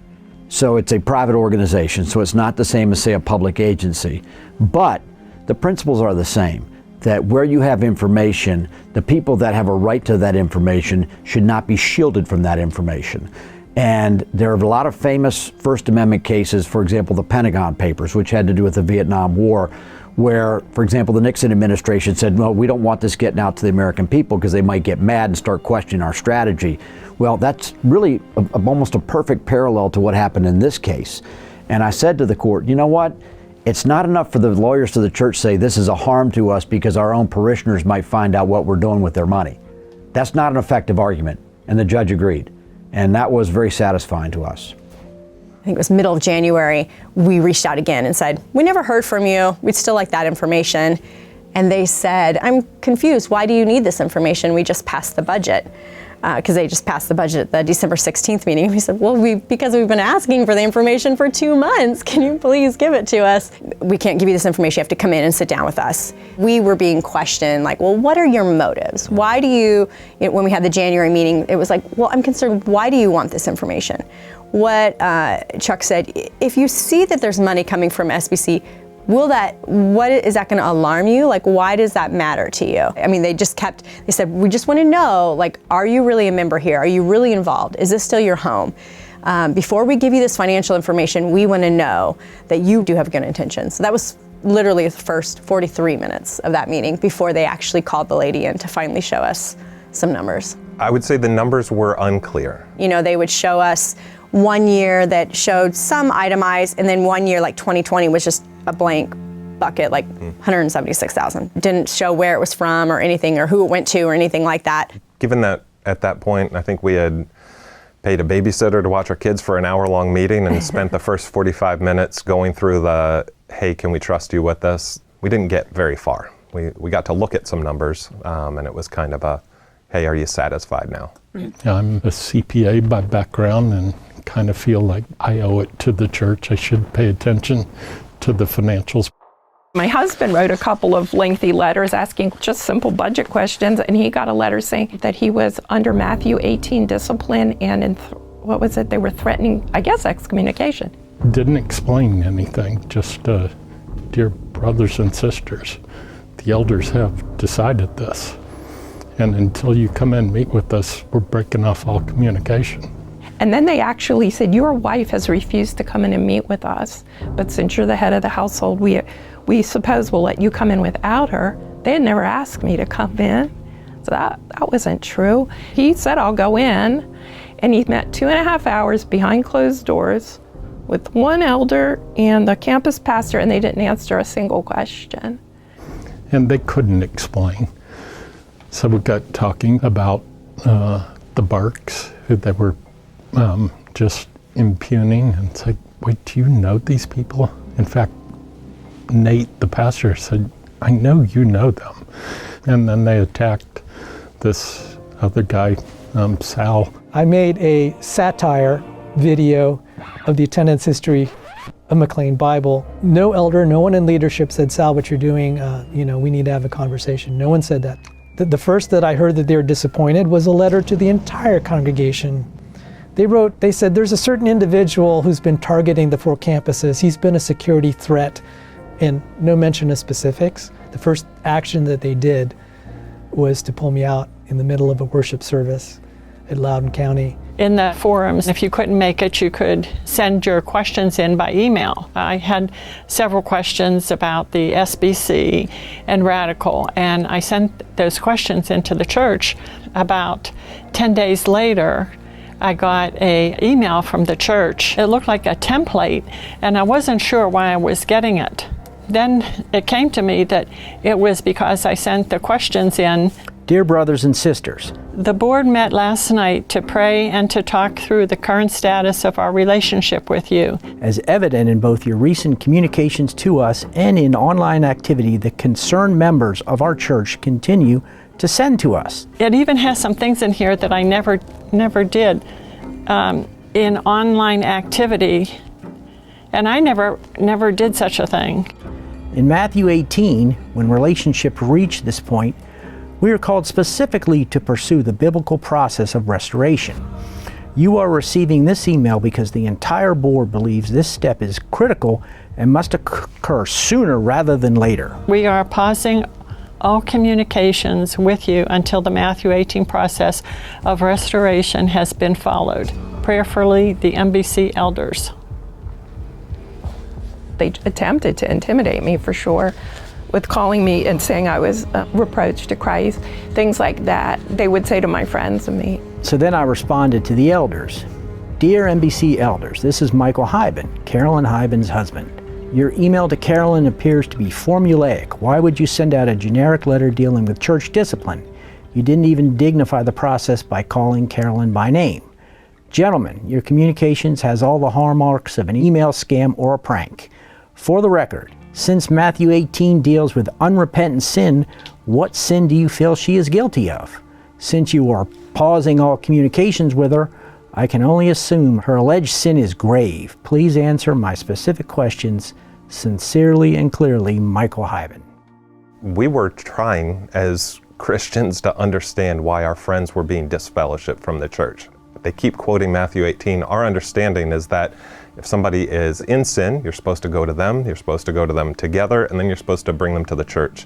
so it's a private organization, so it's not the same as, say, a public agency. But the principles are the same, that where you have information, the people that have a right to that information should not be shielded from that information. And there are a lot of famous First Amendment cases, for example, the Pentagon Papers, which had to do with the Vietnam War, where, for example, the Nixon administration said, well, we don't want this getting out to the American people because they might get mad and start questioning our strategy. Well, that's really almost a perfect parallel to what happened in this case. And I said to the court, you know what? It's not enough for the lawyers to the church say this is a harm to us because our own parishioners might find out what we're doing with their money. That's not an effective argument. And the judge agreed. And that was very satisfying to us. I think it was middle of January, we reached out again and said, we never heard from you. We'd still like that information. And they said, I'm confused. Why do you need this information? We just passed the budget. Because they just passed the budget at the December 16th meeting. We said, well, because we've been asking for the information for 2 months, can you please give it to us? We can't give you this information. You have to come in and sit down with us. We were being questioned, like, well, what are your motives? Why do you, when we had the January meeting, it was like, well, I'm concerned, why do you want this information? What Chuck said, if you see that there's money coming from SBC, what is that going to alarm you? Like, why does that matter to you? I mean, they said, we just want to know, like, are you really a member here? Are you really involved? Is this still your home? Before we give you this financial information, we want to know that you do have good intentions. So that was literally the first 43 minutes of that meeting before they actually called the lady in to finally show us some numbers. I would say the numbers were unclear. You know, they would show us 1 year that showed some itemized, and then 1 year, like 2020, was just a blank bucket, like 176,000. Didn't show where it was from or anything, or who it went to or anything like that. Given that at that point, I think we had paid a babysitter to watch our kids for an hour-long meeting and spent the first 45 minutes going through the, hey, can we trust you with this? We didn't get very far. We got to look at some numbers, and it was kind of a, hey, are you satisfied now? Yeah, I'm a CPA by background and kind of feel like I owe it to the church. I should pay attention to the financials. My husband wrote a couple of lengthy letters asking just simple budget questions, and he got a letter saying that he was under Matthew 18 discipline, and what was it? They were threatening, I guess, excommunication. Didn't explain anything, just dear brothers and sisters, the elders have decided this. And until you come and meet with us, we're breaking off all communication. And then they actually said, your wife has refused to come in and meet with us, but since you're the head of the household, we suppose we'll let you come in without her. They had never asked me to come in, so that wasn't true. He said, I'll go in, and he met 2.5 hours behind closed doors with one elder and the campus pastor, and they didn't answer a single question. And they couldn't explain. So we got talking about the Barks, who they were just impugning, and said, wait, do you know these people? In fact, Nate, the pastor, said, I know you know them. And then they attacked this other guy, Sal. I made a satire video of the attendance history of McLean Bible. No elder, no one in leadership said, Sal, what you're doing, we need to have a conversation. No one said that. The first that I heard that they were disappointed was a letter to the entire congregation. They said, there's a certain individual who's been targeting the 4 campuses. He's been a security threat, and no mention of specifics. The first action that they did was to pull me out in the middle of a worship service at Loudoun County. In the forums, if you couldn't make it, you could send your questions in by email. I had several questions about the SBC and Radical, and I sent those questions into the church. About 10 days later, I got an email from the church. It looked like a template, and I wasn't sure why I was getting it. Then it came to me that it was because I sent the questions in Dear brothers and sisters, The board met last night to pray and to talk through the current status of our relationship with you. as evident in both your recent communications to us and in online activity that concerned members of our church continue to send to us. It even has some things in here that I never did in online activity, and I never did such a thing. In Matthew 18, when relationship reached this point, we are called specifically to pursue the biblical process of restoration. You are receiving this email because the entire board believes this step is critical and must occur sooner rather than later. We are pausing all communications with you until the Matthew 18 process of restoration has been followed. Prayerfully, the MBC elders. They attempted to intimidate me for sure, with calling me and saying I was reproach to Christ, things like that. They would say to my friends and me. So then I responded to the elders. Dear NBC elders, this is Michael Hyben, Carolyn Hyben's husband. Your email to Carolyn appears to be formulaic. Why would you send out a generic letter dealing with church discipline? You didn't even dignify the process by calling Carolyn by name. Gentlemen, your communications has all the hallmarks of an email scam or a prank. For the record, since Matthew 18 deals with unrepentant sin, what sin do you feel she is guilty of? Since you are pausing all communications with her, I can only assume her alleged sin is grave. Please answer my specific questions. Sincerely and clearly, Michael Hyben. We were trying as Christians to understand why our friends were being disfellowshipped from the church. They keep quoting Matthew 18. Our understanding is that if somebody is in sin, you're supposed to go to them, you're supposed to go to them together, and then you're supposed to bring them to the church.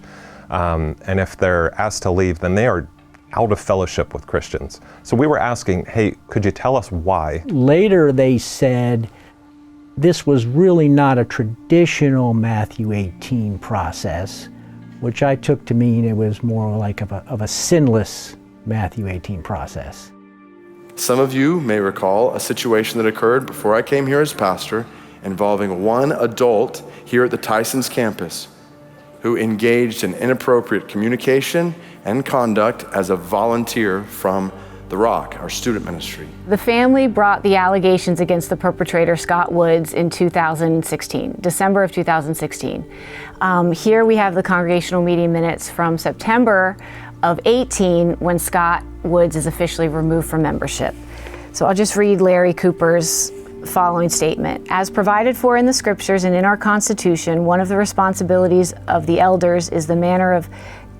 And if they're asked to leave, then they are out of fellowship with Christians. So we were asking, hey, could you tell us why? Later they said this was really not a traditional Matthew 18 process, which I took to mean it was more like of a sinless Matthew 18 process. Some of you may recall a situation that occurred before I came here as pastor involving one adult here at the Tyson's campus who engaged in inappropriate communication and conduct as a volunteer from The Rock, our student ministry. The family brought the allegations against the perpetrator, Scott Woods, in 2016, December of 2016. Here we have the congregational meeting minutes from September of 18 when Scott Woods is officially removed from membership. So I'll just read Larry Cooper's following statement. As provided for in the scriptures and in our Constitution, one of the responsibilities of the elders is the manner of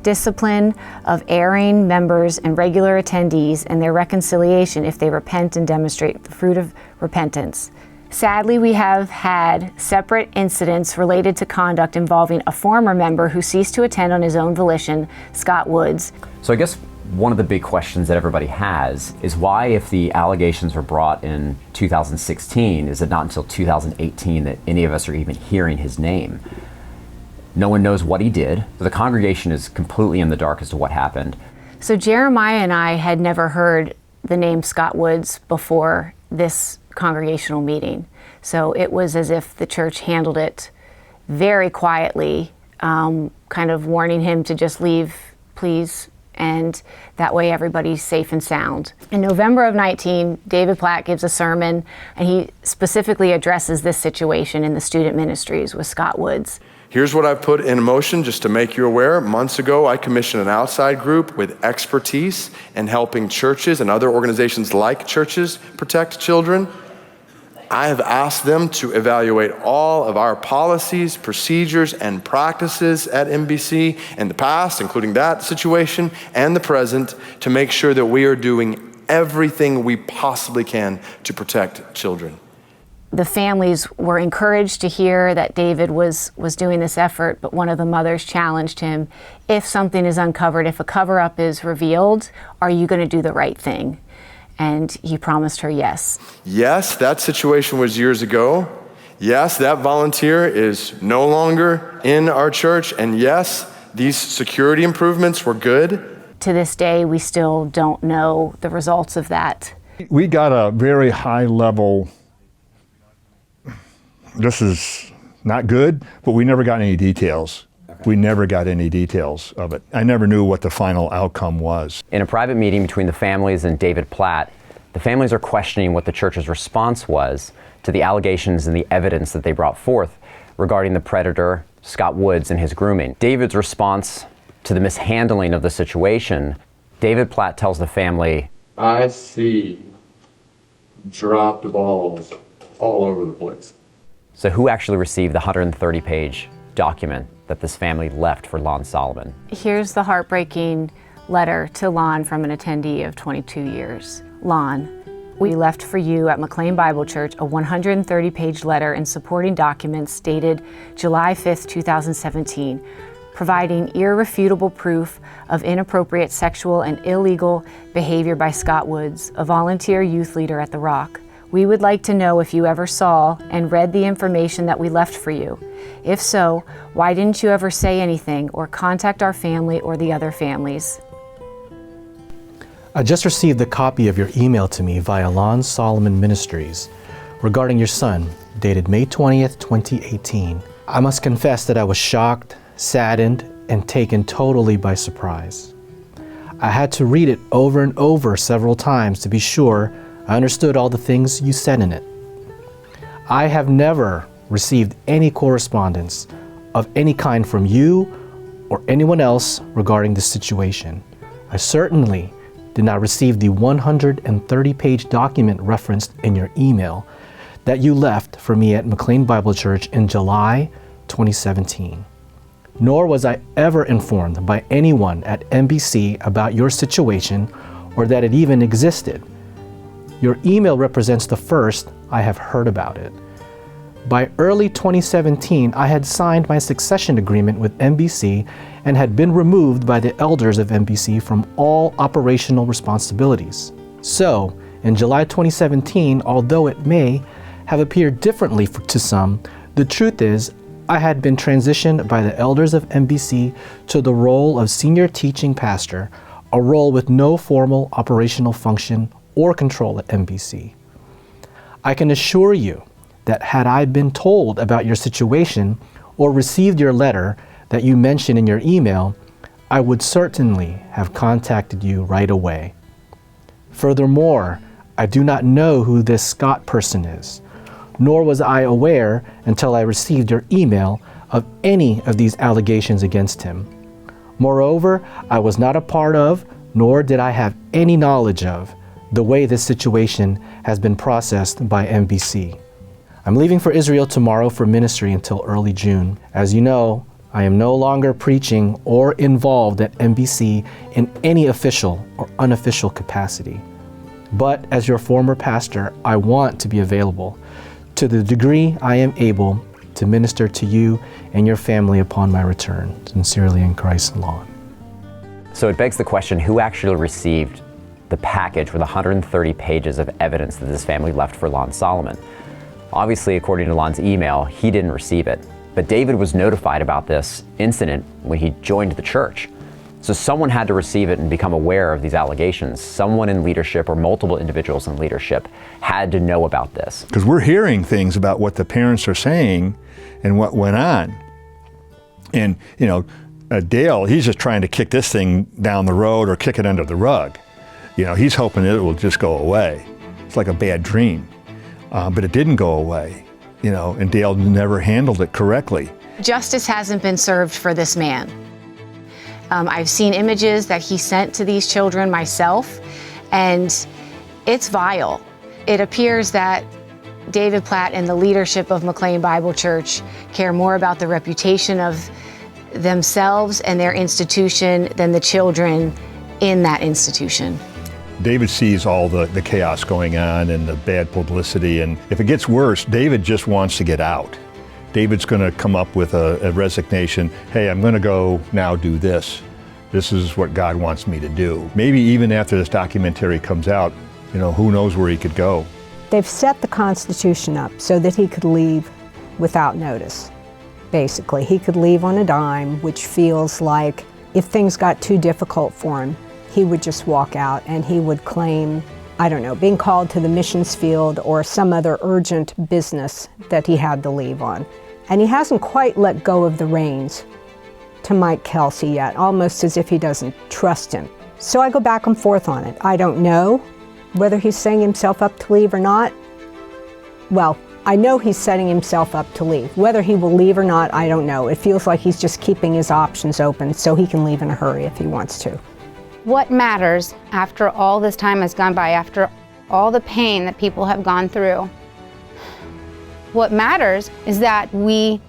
discipline of erring members and regular attendees and their reconciliation if they repent and demonstrate the fruit of repentance. Sadly, we have had separate incidents related to conduct involving a former member who ceased to attend on his own volition, Scott Woods. So I guess one of the big questions that everybody has is why, if the allegations were brought in 2016, is it not until 2018 that any of us are even hearing his name? No one knows what he did. The congregation is completely in the dark as to what happened. So Jeremiah and I had never heard the name Scott Woods before this congregational meeting. So it was as if the church handled it very quietly, kind of warning him to just leave, please, and that way everybody's safe and sound. In November of 19, David Platt gives a sermon, and he specifically addresses this situation in the student ministries with Scott Woods. Here's what I've put in motion just to make you aware. Months ago, I commissioned an outside group with expertise in helping churches and other organizations like churches protect children. I have asked them to evaluate all of our policies, procedures, and practices at MBC in the past, including that situation, and the present, to make sure that we are doing everything we possibly can to protect children. The families were encouraged to hear that David was doing this effort, but one of the mothers challenged him, if something is uncovered, if a cover-up is revealed, are you going to do the right thing? And he promised her yes. Yes, that situation was years ago. Yes, that volunteer is no longer in our church. And yes, these security improvements were good. To this day, we still don't know the results of that. We got a very high level, this is not good, but we never got any details. We never got any details of it. I never knew what the final outcome was. In a private meeting between the families and David Platt, the families are questioning what the church's response was to the allegations and the evidence that they brought forth regarding the predator, Scott Woods, and his grooming. David's response to the mishandling of the situation, David Platt tells the family, I see dropped balls all over the place. So who actually received the 130-page document that this family left for Lon Solomon? Here's the heartbreaking letter to Lon from an attendee of 22 years. Lon, we left for you at McLean Bible Church a 130-page letter and supporting documents dated July 5th, 2017, providing irrefutable proof of inappropriate sexual and illegal behavior by Scott Woods, a volunteer youth leader at The Rock. We would like to know if you ever saw and read the information that we left for you. If so, why didn't you ever say anything or contact our family or the other families? I just received a copy of your email to me via Lon Solomon Ministries regarding your son, dated May 20th, 2018. I must confess that I was shocked, saddened, and taken totally by surprise. I had to read it over and over several times to be sure I understood all the things you said in it. I have never received any correspondence of any kind from you or anyone else regarding this situation. I certainly did not receive the 130-page document referenced in your email that you left for me at McLean Bible Church in July 2017. Nor was I ever informed by anyone at MBC about your situation or that it even existed. Your email represents the first I have heard about it. By early 2017, I had signed my succession agreement with MBC and had been removed by the elders of MBC from all operational responsibilities. So, in July 2017, although it may have appeared differently to some, the truth is I had been transitioned by the elders of MBC to the role of senior teaching pastor, a role with no formal operational function or control at MBC. I can assure you that had I been told about your situation or received your letter that you mentioned in your email, I would certainly have contacted you right away. Furthermore, I do not know who this Scott person is, nor was I aware until I received your email of any of these allegations against him. Moreover, I was not a part of, nor did I have any knowledge of, the way this situation has been processed by MBC. I'm leaving for Israel tomorrow for ministry until early June. As you know, I am no longer preaching or involved at MBC in any official or unofficial capacity. But as your former pastor, I want to be available to the degree I am able to minister to you and your family upon my return. Sincerely in Christ, Lon. So it begs the question, who actually received the package with 130 pages of evidence that this family left for Lon Solomon? Obviously, according to Lon's email, he didn't receive it. But David was notified about this incident when he joined the church. So someone had to receive it and become aware of these allegations. Someone in leadership or multiple individuals in leadership had to know about this. Because we're hearing things about what the parents are saying and what went on. And, you know, Dale, he's just trying to kick this thing down the road or kick it under the rug. You know, he's hoping it will just go away. It's like a bad dream. But it didn't go away, you know, and Dale never handled it correctly. Justice hasn't been served for this man. I've seen images that he sent to these children myself, and it's vile. It appears that David Platt and the leadership of McLean Bible Church care more about the reputation of themselves and their institution than the children in that institution. David sees all the chaos going on and the bad publicity, and if it gets worse, David just wants to get out. David's going to come up with a resignation. Hey, I'm going to go now do this. This is what God wants me to do. Maybe even after this documentary comes out, you know, who knows where he could go. They've set the Constitution up so that he could leave without notice. Basically, he could leave on a dime, which feels like if things got too difficult for him, he would just walk out and he would claim, I don't know, being called to the missions field or some other urgent business that he had to leave on. And he hasn't quite let go of the reins to Mike Kelsey yet, almost as if he doesn't trust him. So I go back and forth on it. I don't know whether he's setting himself up to leave or not. Well, I know he's setting himself up to leave. Whether he will leave or not, I don't know. It feels like he's just keeping his options open so he can leave in a hurry if he wants to. What matters after all this time has gone by, after all the pain that people have gone through? What matters is that we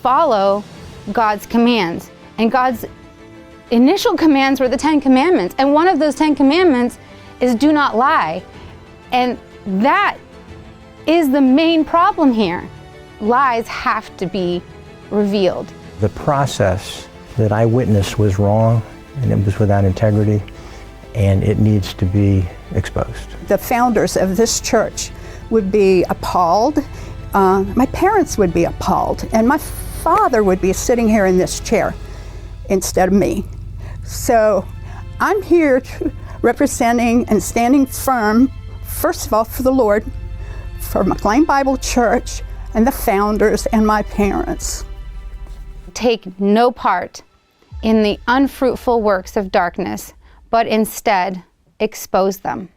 follow God's commands. And God's initial commands were the 10 Commandments. And one of those 10 Commandments is do not lie. And that is the main problem here. Lies have to be revealed. The process that I witnessed was wrong, and it was without integrity, and it needs to be exposed. The founders of this church would be appalled. My parents would be appalled, and my father would be sitting here in this chair instead of me. So I'm here representing and standing firm, first of all, for the Lord, for McLean Bible Church and the founders and my parents. Take no part in the unfruitful works of darkness, but instead expose them.